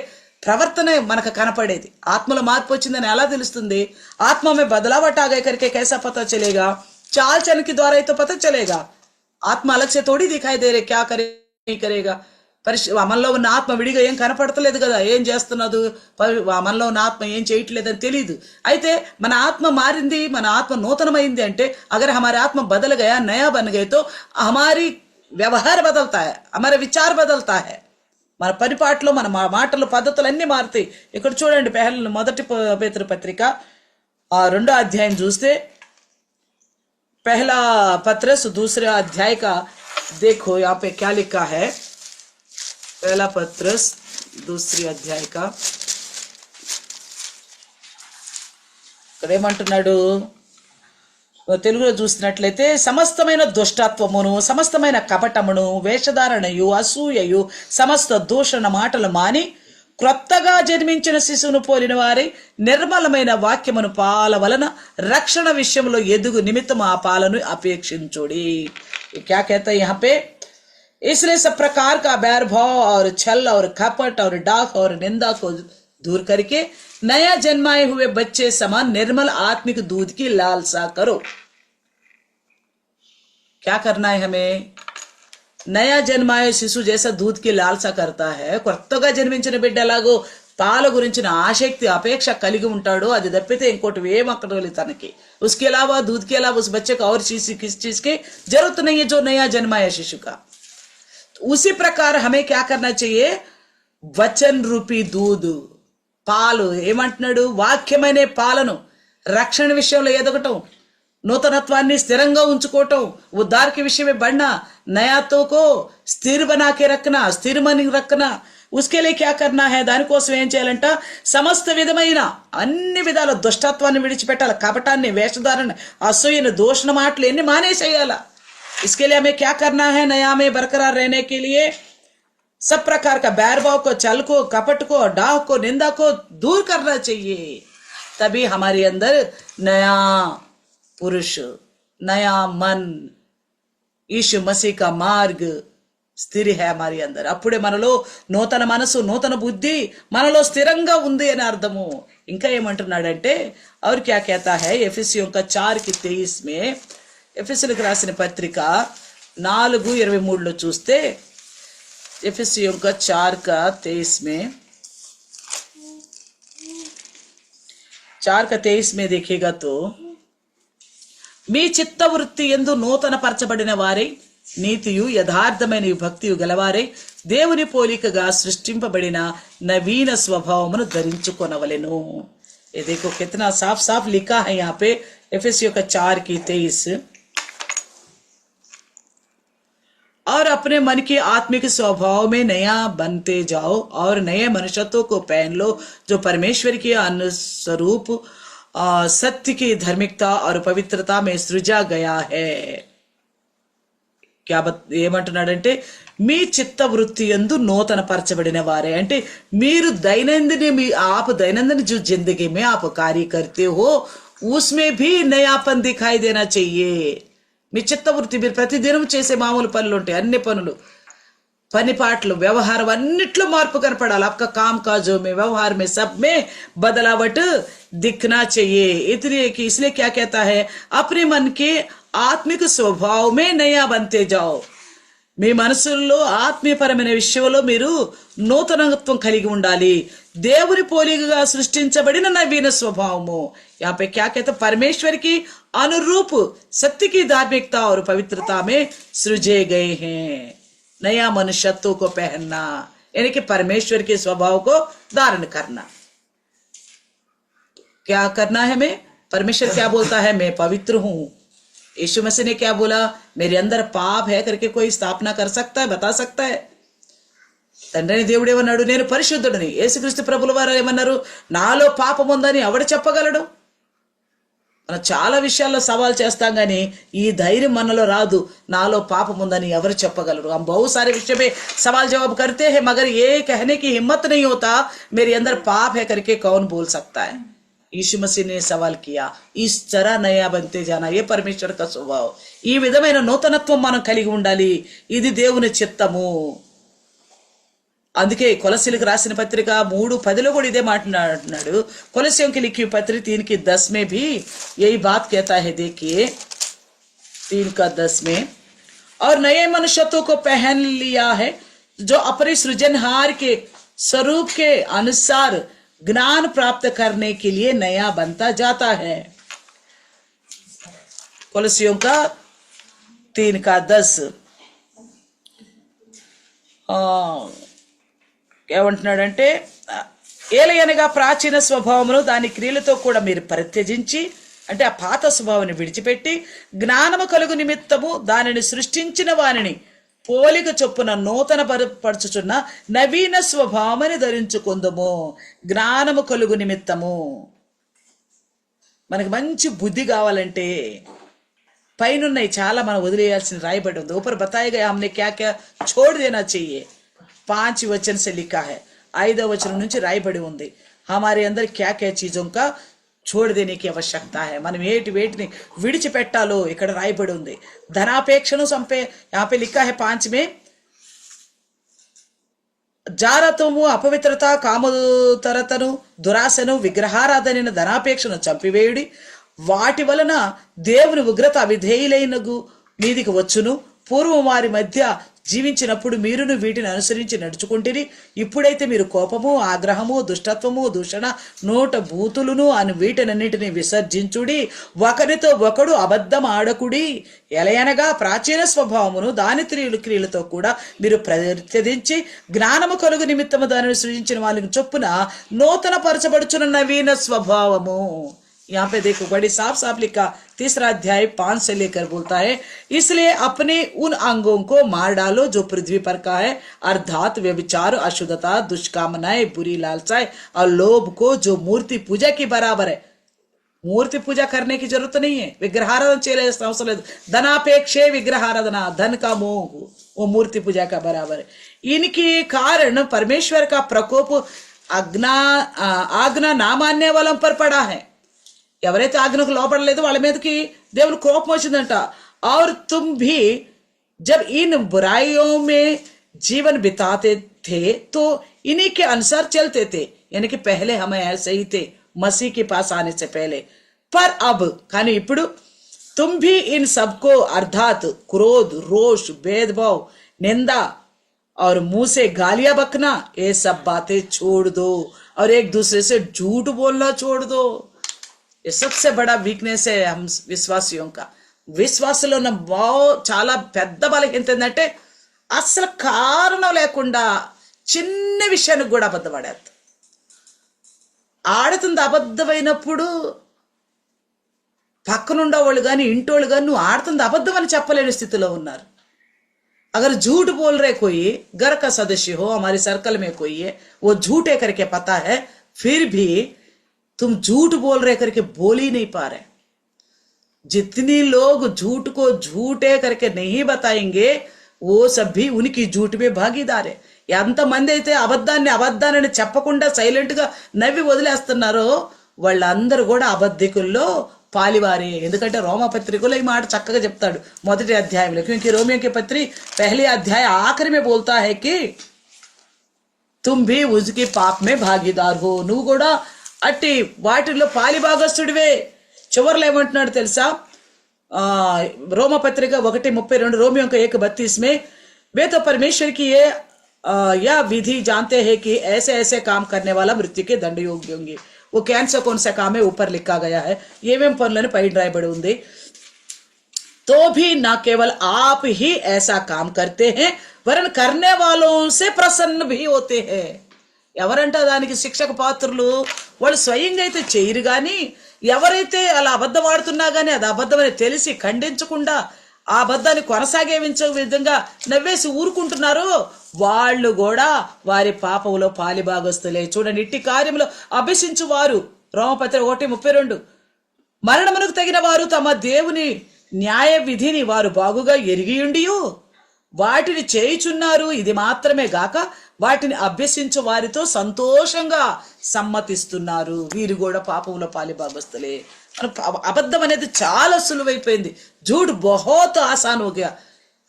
ప్రవర్తనే మనకు కనపడేది। ఆత్మలో మార్పు వచ్చిందని ఎలా తెలుస్తుంది, ఆత్మ में बदलावट आ गए करके कैसा पता चलेगा, चाल चलन के द्वारा ही तो पता चलेगा। आत्मा अलग से थोड़ी दिखाई दे रहे, क्या करे नहीं करेगा, మనలో ఉన్న ఆత్మ విడిగా ఏం కనపడతలేదు కదా, ఏం చేస్తున్నది, మనలో ఉన్న ఆత్మ ఏం చేయట్లేదని తెలియదు। అయితే మన ఆత్మ మారింది, మన ఆత్మ నూతనమైంది అంటే अगर हमारे आत्मा बदल गया, नया बन गए तो हमारी व्यवहार बदलता है, हमारे विचार बदलता है, మన పరిపాట్లో మన మాటలు పద్ధతులు అన్నీ మారుతాయి। ఇక్కడ చూడండి మొదటి పేతురు పత్రిక 2వ అధ్యాయం చూస్తే पहला पत्रस 2 अध्याय का देखो, यहाँ पे क्या लिखा है, पहला पत्रस 2 अध्याय का ఇక్కడ ఏమంటున్నాడు తెలుగులో చూసినట్లయితే, సమస్తమైన దుష్టత్వమును, సమస్తమైన కపటమును, వేషధారణయు, అసూయయు, సమస్త దూషణ మాటలు మాని క్రొత్తగా జన్మించిన శిశువును పోలిన వారి నిర్మలమైన వాక్యమును పాల వలన రక్షణ విషయంలో ఎదుగు నిమిత్తం ఆ పాలను అపేక్షించుడి। क्या कहता है यहाँ पे, इसलिए सब प्रकार का बैरभाव और छल और कपट और डाक और निंदा को दूर करके नया जन्माए हुए बच्चे समान निर्मल आत्मिक दूध की लालसा करो। क्या करना है हमें, नया जन्माए शिशु जैसा दूध की लालसा करता है, కొత్తగా జన్మించిన బిడ్డ ఎలాగో పాల గురించిన ఆసక్తి అపేక్ష కలిగి ఉంటాడో, అది తప్పితే ఇంకోటి ఏం అక్కడలేదు తనకి। उसके अलावा दूध के अलावा उस बच्चे को और किस चीज की जरूरत नहीं है जो नया जन्माया शिशु का। उसी प्रकार हमें क्या करना चाहिए, वचन रूपी दूध, పాలు ఏమంటున్నాడు, వాక్యమనే పాలను రక్షణ విషయంలో ఎదగటం, नूतनत्वाన్ని స్థిరంగా ఉంచుకోవటం, उद्धार के विषय में बढ़ना, नयातो को स्थिर बना के रखना, स्थिर मन रखना। उसके लिए क्या करना है, దానికోసం ఏం చేయాలంట, సమస్త విధమైన అన్ని విధాల దుష్టత్వాన్ని విడిచిపెట్టాలి, కపటాన్ని, వేషధారణ, అసూయను, దూషణ మాటలు ఎన్ని మానేసేయాల। इसके लिए हमें क्या करना है, नया में बरकरार रहने के लिए सब प्रकार का बैरभाव को, छल को, कपट को, डाह को, निंदा को दूर करना चाहिए। तभी हमारे अंदर नया पुरुष, नया मन, यीशु मसीह का मार्ग स्थिर है हमारे अंदर। అప్పుడే మనలో నూతన మనసు, నూతన బుద్ధి మనలో స్థిరంగా ఉంది అని అర్థము। ఇంకా ఏమంటున్నాడంటే, और क्या कहता है, एफिसियों का 4:23 में, ఎఫెసీయులకు రాసిన పత్రిక 4:23 చూస్తే, एफिसियों का 4:23 में 4:23 में देखिएगा तो, మీ చిత్తవృత్తి యందు నూతన పరచబడిన వారై నీతియు యథార్థమైన భక్తియు గలవారై దేవుని పోలికగా సృష్టింపబడిన నవీన స్వభావమును ధరించుకొనవలెను। ये देखो कितना साफ साफ लिखा है यहाँ पे, एफिसियों का 4:23। और अपने मन के आत्मिक स्वभाव में नया बनते जाओ और नए मनुष्यत्व को पहन लो जो परमेश्वर के अनुस्वरूप सत्य की धार्मिकता और पवित्रता में सृजा गया है। ఏమంటున్నాడంటే మీ చిత్త వృత్తి యందు నూతన పరచబడిన వారే అంటే మీరు आप दैनंदिन जो जिंदगी में आप कार्य करते हो उसमें भी नयापन दिखाई देना चाहिए। మీ చిత్త వృత్తి మీరు ప్రతిదినం చేసే మామూలు పనులు ఉంటాయి, అన్ని పనులు పని పాటలు వ్యవహారం అన్నిట్లో మార్పు కనపడాలి। आपका काम काजों में व्यवहार में सब में बदलावट दिखना चाहिए। इसलिए क्या कहता है, अपने मन के ఆత్మిక స్వభావమే నయా బంతే జాओ। మీ మనసుల్లో ఆత్మీయపరమైన విషయంలో మీరు నూతనత్వం కలిగి ఉండాలి। దేవుని పోలికగా సృష్టించబడిన నవీన స్వభావము। यहाँ पे क्या कहते, परमेश्वर की अनुरूप सत्य की धार्मिकता और पवित्रता में सृजे गए हैं। नया मनुष्यत्व को पहनना यानी कि परमेश्वर के स्वभाव को धारण करना। क्या करना है हमें, परमेश्वर क्या बोलता है, मैं पवित्र हूं। यीशु मसीह ने क्या बोला, मेरे अंदर पाप है करके कोई स्थापना कर सकता है, बता सकता है? తండ్రిని దేవుడు ఏమన్నాడు, నేను పరిశుద్ధుడిని। యేసుక్రీస్తు ప్రభుల వారు ఏమన్నారు, నాలో పాపం ఉందని ఎవడు చెప్పగలడు? మనం చాలా విషయాల్లో సవాల్ చేస్తాం కానీ ఈ ధైర్యం మనలో రాదు, నాలో పాపం ఉందని ఎవరు చెప్పగలరు? हम बहुत सारे विषय में सवाल जवाब करते हैं मगर ये कहने की हिम्मत नहीं होता मेरे अंदर पाप है करके कौन बोल सकता है? यीशु मसीह ने सवाल किया, इस तरह नया बनते जाना ये परमेश्वर का स्वभाव। ఈ విధమైన నూతనత్వం మనం కలిగి ఉండాలి, ఇది దేవుని చిత్తము। అందుకే కొలసీలకు రాసిన పత్రిక 3:10 కూడా ఇదే మాట్లాడుతున్నాడు। కొలసిयों की लिखी पत्री 3:10 में भी यही बात कहता है। देखिए 3:10 में, और नए मनुष्यत्व को पहन लिया है जो अपने सृजनहार के स्वरूप के अनुसार ज्ञान प्राप्त करने के लिए नया बनता जाता है। కొలసిयों का 3:10 ఏమంటున్నాడంటే, ఏలయనగా ప్రాచీన స్వభావమును దాని క్రియలతో కూడా మీరు పరిత్యజించి, అంటే ఆ పాత స్వభావాన్ని విడిచిపెట్టి జ్ఞానము కలుగు నిమిత్తము దానిని సృష్టించిన వానిని పోలిక చొప్పున నూతన పరచుచున్న నవీన స్వభావమని ధరించుకుందము। జ్ఞానము కలుగు నిమిత్తము మనకి మంచి బుద్ధి కావాలంటే పైనున్నాయి చాలా మనం వదిలేయాల్సిన రాయబడి ఉంది। ऊपर बताया गया हमने क्या क्या छोड़ देना चाहिए। 5 वचन से लिखा है, 5వ వచనం నుంచి రాయబడి ఉంది हमारे अंदर क्या क्या चीजों का छोड़ देने की आवश्यकता है। మనం వేటిని విడిచిపెట్టాలో ఇక్కడ రాయబడి ఉంది। ధనాపేక్షను సంపే यहाँ पे लिखा है 5 में, జారత్వము అపవిత్రత కామతరతను దురాశను విగ్రహారాధనను ధనాపేక్షను చంపివేయుడి, వాటి వలన దేవుని ఉగ్రత అవిధేయులైనగు మీదికి వచ్చును। పూర్వం వారి మధ్య జీవించినప్పుడు మీరును వీటిని అనుసరించి నడుచుకుంటురి, ఇప్పుడైతే మీరు కోపము ఆగ్రహము దుష్టత్వము దూషణ నోట బూతులను అని వీటన్నిటిని విసర్జించుడి, ఒకరితో ఒకడు అబద్ధం ఆడకుడి, ఎలయనగా ప్రాచీన స్వభావమును దాని క్రియలతో కూడా మీరు ప్రత్యదించి జ్ఞానము కలుగు నిమిత్తము దానిని సృజించిన వాళ్ళకి చొప్పున నూతన పరచబడుచున్న నవీన స్వభావము। यहाँ पे देखो बड़ी साफ साफ लिखा, 3रा अध्याय 5 से लेकर बोलता है, इसलिए अपने उन अंगों को मार डालो जो पृथ्वी पर का है, अर्थात व्यभिचार अशुद्धता दुष्कामनाएं बुरी लालसाएं और लोभ को जो मूर्ति पूजा की बराबर है। मूर्ति पूजा करने की जरूरत नहीं है, विग्रहाराधन చేయలేసిన అవసరం లేదు। धनापेक्षे विग्रहाराधना, धन का मोह वो मूर्ति पूजा का बराबर है। इनके कारण परमेश्वर का प्रकोप आज्ञा ना मानने वालों पर पड़ा है। ఎవరైతే ఆజ్ఞకు లోపడలేదో వాళ్ళ మీదకి దేవుని కోపం వచ్చిందంట। और तुम भी जब इन बुराइयों में जीवन बिताते थे तो इन्हीं के अनुसार चलते थे, यानी कि पहले हम ऐसे ही थे मसीह के पास आने से पहले। पर अब కానీ ఇప్పుడు तुम भी इन सबको अर्थात क्रोध रोष भेदभाव निंदा और मुंह से गालियां बकना ये सब बातें छोड़ दो और एक दूसरे से झूठ बोलना छोड़ दो। ये सबसे बड़ा वीकनेस है हम విశ్వాసిयों का। విశ్వాసంలో ఉన్న చాలా పెద్ద బలహీనత ఏంటంటే అసలు కారణం లేకుండా చిన్న విషయానికి కూడా అబద్ధపడేస్తాం। ఆడుతుంది అబద్ధమైనప్పుడు పక్కనుండే వాళ్ళు కానీ ఇంటోళ్ళు కానీ నువ్వు ఆడుతుంది అబద్ధం అని చెప్పలేని స్థితిలో ఉన్నారు। अगर झूठ बोल रहे कोई, घर का सदस्य हो, हमारे सर्कल में कोई है, वो झूठे करके पता है, फिर भी तुम झूठ बोल रहे करके बोल ही नहीं पा रहे। जितनी लोग झूठ को झूठे करके नहीं बताएंगे, वो सब भी उनकी झूठ में भागीदार है। ఎంతమంది అయితే అబద్ధాన్ని చెప్పకుండా సైలెంట్ గా నవ్వి వదిలేస్తున్నారో వాళ్ళందరూ కూడా అబద్ధికుల్లో పాలివారే। ఎందుకంటే రోమపత్రికలో ఈ మాట చక్కగా చెప్తాడు మొదటి అధ్యాయంలో, क्योंकि रोमियो की पत्री पहले अध्याय आखिर में बोलता है कि तुम भी उसके पाप में भागीदार हो, నువ్వు కూడా అట్టి వాటిల్లో పాలిభాగస్తుడివే। చివర్లో ఏమంటున్నాడు తెలుసా? रोमपत्रिका 1:32, रोमियो का 1:32 में, वे तो परमेश्वर की ये यह विधि जानते हैं कि ऐसे ऐसे काम करने वाला मृत्यु के दंड योग्य होंगे। वो कौन सा काम है ऊपर लिखा गया है, ఏమేం పనులను పైన రాయబడి ఉంది। तो भी न केवल आप ही ऐसा काम करते हैं, वरन करने वालों से प्रसन्न भी होते हैं। ఎవరంట దానికి శిక్షకు పాత్రులు? వాళ్ళు స్వయంగా అయితే చేయరు గాని, ఎవరైతే అలా అబద్ధం ఆడుతున్నా గానీ అది అబద్ధమని తెలిసి ఖండించకుండా ఆ అబద్ధాన్ని కొనసాగించే విధంగా నవ్వేసి ఊరుకుంటున్నారో వాళ్ళు కూడా వారి పాపంలో పాలిభాగస్తులే। చూడండి, ఇట్టి కార్యంలో అభ్యసించు వారు, రోమపత్రిక 1:32, మరణమునకు తగిన వారు తమ దేవుని న్యాయ విధిని వారు బాగుగా ఎరిగియుండియు వాటిని చేయుచున్నారు। ఇది మాత్రమే గాక వాటిని అభ్యసించు వారితో సంతోషంగా సమ్మతిస్తున్నారు। వీరు కూడా పాపంలో పాలిభాగస్తులే। అబద్ధం అనేది చాలా సులువైపోయింది। झूठ बहुत आसान हो गया।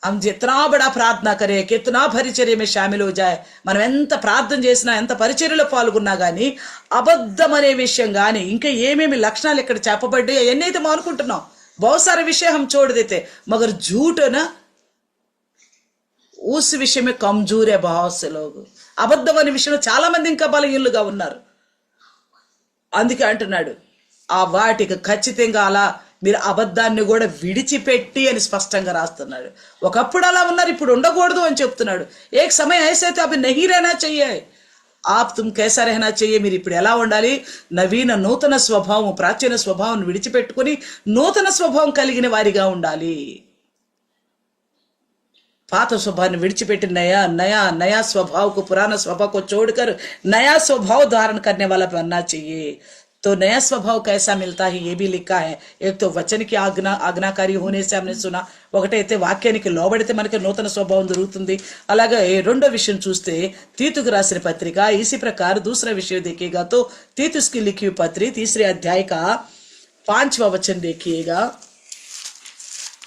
हम जितना बड़ा प्रार्थना करें, कितना పరిచర్య में शामिल हो जाए, మనం ఎంత ప్రార్థన చేసినా ఎంత పరిచర్యలో పాల్గొన్నా గానీ అబద్ధం అనే విషయం గానీ ఇంకా ఏమేమి లక్షణాలు ఇక్కడ చెప్పబడ్డాయి అవన్నీ అయితే మనం అనుకుంటున్నాం। बहुत सारे विषय हम छोड़ देते, मगर झूठ ना उस विषय में कमजोर है बहुत से लोग। అబద్ధం అనే విషయంలో చాలా మంది ఇంకా బలహీనులుగా ఉన్నారు। అందుకే అంటున్నాడు ఆ వాటికి ఖచ్చితంగా అలా మీరు అబద్ధాన్ని కూడా విడిచిపెట్టి అని స్పష్టంగా రాస్తున్నాడు। ఒకప్పుడు అలా ఉన్నారు, ఇప్పుడు ఉండకూడదు అని చెప్తున్నాడు। ఏక సమయం ऐसे थे, अभी नहीं रहना चाहिए। आप तुम कैसा रहना चाहिए, మీరు ఇప్పుడు ఎలా ఉండాలి? నవీన నూతన స్వభావం, ప్రాచీన స్వభావం విడిచిపెట్టుకొని నూతన స్వభావం కలిగిన వారిగా ఉండాలి। पात स्वभाव विड़चिपेट नया नया नया स्वभाव को, पुराना स्वभाव को छोड़कर नया स्वभाव धारण करने वाला बनना चाहिए। तो नया स्वभाव कैसा मिलता है ये भी लिखा है। एक तो वचन की आज्ञाकारी होने से हमने सुना, ఒకటైతే వాక్యానికి లోబడితే మనకి నూతన స్వభావం దొరుకుతుంది। అలాగే రెండో విషయం చూస్తే तीतुకు రాసిన పత్రిక, इसी प्रकार दूसरा विषय देखिएगा तो तीतुस की लिखी हुई पत्री 3 अध्याय का 5वां वचन देखिएगा।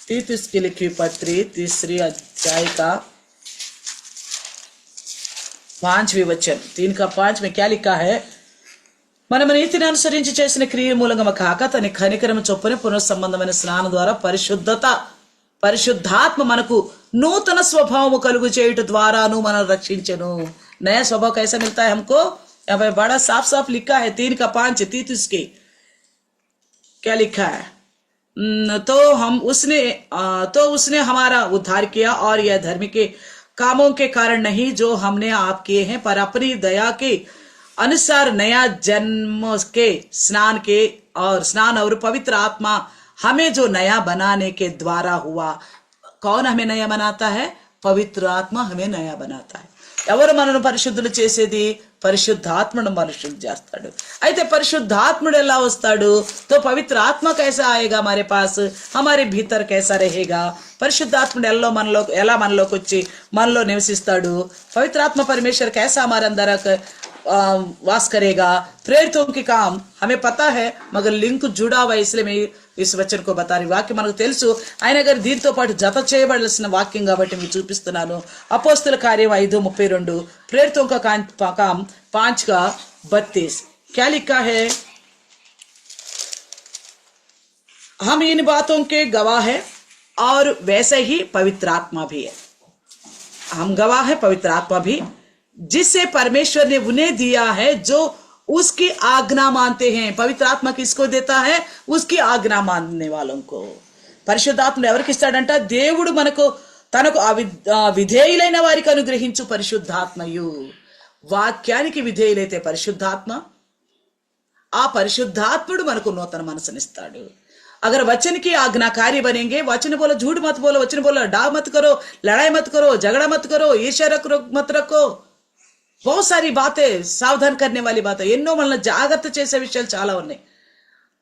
तीतुस की लिखी पत्री 3 अध्याय का 5वें वचन 3:5 में क्या लिखा है? మనం నీతిని అనుసరించి చేసిన క్రియ మూలంగా కాక తన కనికరము చొప్పున పునఃసంబంధమైన స్నానం ద్వారా పరిశుద్ధాత్మ మనకు నూతన స్వభావము కలుగు చేయుట ద్వారాను మనం రక్షించెను। नया स्वभाव कैसा मिलता है हमको? यहाँ पे बड़ा साफ साफ लिखा है 3:5 तीतुस के, क्या लिखा है? तो उसने हमारा उद्धार किया और यह धर्म के कामों के कारण नहीं जो हमने आप किए हैं, पर अपनी दया के अनुसार नया जन्म के स्नान और पवित्र आत्मा हमें जो नया बनाने के द्वारा हुआ। कौन हमें नया बनाता है? पवित्र आत्मा हमें नया बनाता है। ఎవరు మనను పరిశుద్ధులు చేసేది? పరిశుద్ధాత్మను పరిశుద్ధ చేస్తాడు। అయితే పరిశుద్ధాత్ముడు ఎలా వస్తాడు? तो पवित्र आत्मा कैसा आएगा हमारे पास, हमारे भीतर कैसा रहेगा? పరిశుద్ధాత్ముడు ఎలా మనలోకి వచ్చి మనలో నివసిస్తాడు? पवित्र आत्मा परमेश्वर कैसा हमारे अंदर वास करेगा? प्रेरितों के काम हमें पता है, मगर लिंक जुड़ा हुआ, इसलिए मैं इस वचन को बता रही। వాక్యం మనకు తెలుసు, ఆయన గారు దీంతో పాటు జత చేయబడాల్సిన వాక్యం కాబట్టి మీకు చూపిస్తున్నాను। అపోస్తల కార్యం 5:32, प्रेरितों का काम 5:32 क्या लिखा है? हम इन बातों के गवाह है और वैसे ही पवित्र आत्मा भी है। हम गवाह है, पवित्र आत्मा भी, जिससे परमेश्वर ने उन्हें दिया है जो उसकी आज्ञा मानते हैं। पवित्र आत्मा किसको देता है? उसकी आज्ञा मानने वालों को। పరిశుద్ధాత్మ ఎవరికి ఇస్తాడంట? దేవుడు తనకు విధేయులైన వారికి అనుగ్రహించు పరిశుద్ధాత్మయు। వాక్యానికి విధేయులైతే పరిశుద్ధాత్మ, ఆ పరిశుద్ధాత్ముడు మనకు నూతన మనసునిస్తాడు। अगर वचन की आज्ञाकारी बनेंगे, वचन बोलो झूठ मत बोलो, वचन बोलो डा मत करो, लड़ाई मत करो, झगड़ा मत करो, ईर्ष्या मत रखो, बहुत सारी बातें सावधान करने वाली बातें ఎన్నో మనల్ని జాగ్రత్త చేసే విషయాలు చాలా ఉన్నాయి.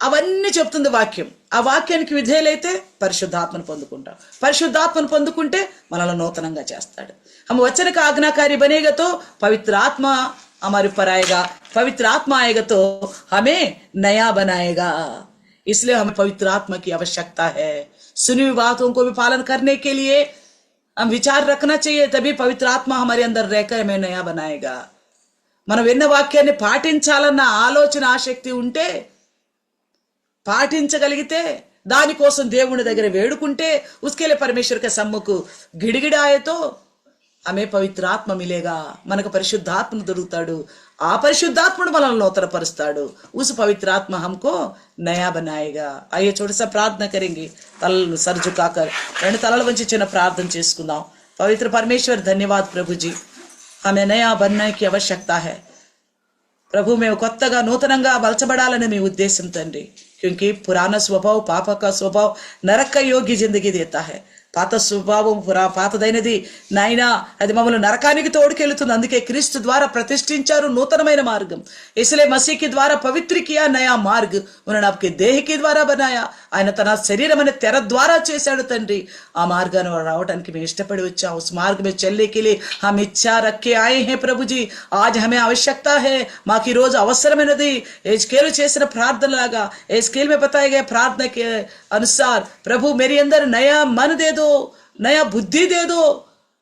అవన్నీ చెప్తుంది వాక్యం. ఆ వాక్యానికి విధేయులైతే పరిశుద్ధాత్మను పొందుకుంటాం. పరిశుద్ధాత్మను పొందుకుంటే మనల్ని నూతనంగా చేస్తాడు. हम वचन का आज्ञाकारी बनेगा तो पवित्र आत्मा हमारे ऊपर आएगा, पवित्र आत्मा आएगा तो हमें नया बनाएगा. इसलिए हमें पवित्र आत्मा की आवश्यकता है. सुनी हुई बातों को भी पालन करने के लिए हम विचार रखना चाहिए, तभी पवित्र आत्मा हमारे अंदर रहकर हमें नया बनाएगा. మనం విన్న వాక్యాన్ని పాటించాలన్న ఆలోచన ఆసక్తి ఉంటే, పాటించగలిగితే, దానికోసం దేవుని దగ్గర వేడుకుంటే, उसके लिए परमेश्वर के सम्मुख गिड़गिड़ाए तो हमें पवित्र आत्मा मिलेगा. మనకు పరిశుద్ధాత్మ దొరుకుతాడు. ఆ పరిశుద్ధాత్ముడు మనల్ని నూతనపరుస్తాడు. उस पवित्र आत्मा हमको नया बनाएगा. आइए छोटा सा प्रार्थना करेंगे, तल सर झुकाकर రెండు తలలు వంచి చిన్న ప్రార్థన చేసుకుందాం. पवित्र परमेश्वर धन्यवाद प्रभु जी, हमें नया बनने की आवश्यकता है प्रभु. మేము కొత్తగా నూతనంగా మలచబడాలని మీ ఉద్దేశం తండ్రి. क्योंकि पुराना स्वभाव पाप का स्वभाव नरक का योग्य जिंदगी देता है. పాత స్వభావం పాతదైనది నాయనా, అది మమ్మల్ని నరకానికి తోడుకెళ్తుంది. అందుకే క్రీస్తు ద్వారా ప్రతిష్ఠించారు నూతనమైన మార్గం. इसलिए मसीह के द्वारा पवित्र किया नया मार्ग, उन्होंने आपके देह के द्वारा बनाया. ఆయన తన శరీరం అనే తెర ద్వారా చేశాడు తండ్రి. ఆ మార్గాన్ని రావడానికి మేము ఇష్టపడి వచ్చాం. उस मार्ग में चलने के लिए हम इच्छा रख के आए हैं प्रभु जी. आज हमें आवश्यकता है, మాకు ఈ రోజు అవసరమైనది. एजकेल చేసిన ప్రార్థన లాగా, एजकेल में बताए गए प्रार्थना के अनुसार प्रभु मेरे अंदर नया मन दे दो, नया बुद्धि दे दो.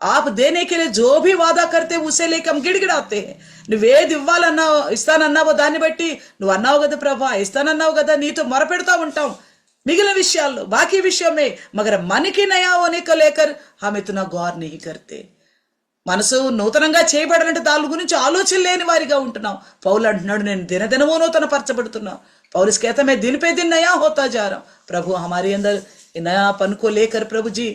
आप देने के लिए जो भी वादा करते उसे लेकर हम గిడిగిడాते हैं. నువ్వేది ఇవ్వాలన్నావు ఇస్తానన్నావో దాన్ని బట్టి నువ్వు అన్నావు కదా ప్రభా, ఇస్తానన్నావు కదా, నీతో మొరపెడతా ఉంటాం మిగిలిన విషయాల్లో, బాకీ విషయం में, मगर मन की नया होने को लेकर हम इतना गौर नहीं करते. మనసు నూతనంగా చేయబడాలంటే దాని గురించి ఆలోచన లేని వారిగా ఉంటున్నాం. పౌలు అంటున్నాడు, నేను దినదినమో నూతన పరచబడుతున్నా. पौलुस कहता मैं दिन पे दिन नया होता जा रहा हूं. प्रभु हमारे अंदर नयापन को लेकर प्रभु जी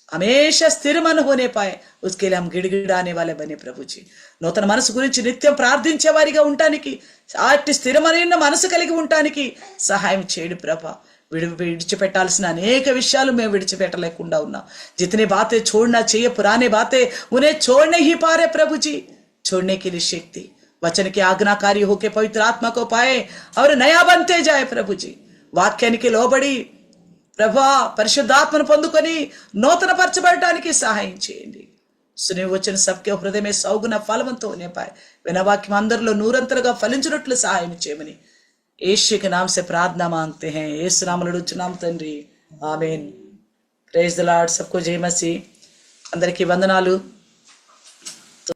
हमेशा स्थिर मन होने पाए, उसके लिए हम గిడిగిడానే वाले बने प्रभु जी. నూతన మనసు గురించి నిత్యం ప్రార్థించే వారిగా ఉండటానికి, అట్టి స్థిరమైన మనసు కలిగి ఉండటానికి సహాయం చేయండి ప్రభా. విడిచిపెట్టాల్సిన అనేక విషయాలు మేము విడిచిపెట్టలేకుండా ఉన్నాం. जितनी बातें छोड़ना चाहिए पुराने बातें उन्हें छोड़ नहीं पा रहे प्रभु जी. छोड़ने के लिए शक्ति, वचन के आज्ञाकारी होके पवित्र आत्मा को पाए और नया बनते जाए प्रभु जी. వాక్యానికి లోబడి ప్రభా పరిశుద్ధాత్మను పొందుకొని నూతన పరచబడటానికి సహాయం చేయండి. सुने वचन सबके हृदय में 100 गुना फलवंत होने पाए, विना वाक्य अंदरలో నూరంతలుగా ఫలించునట్లు సహాయం చేయమని యేసు के नाम से प्रार्थना मांगते हैं. యేసు నామములో అడుగుచున్నాం తండ్రి, ఆమేన్. Praise the lord. सबको जय मसीह. అందరికీ వందనాలు.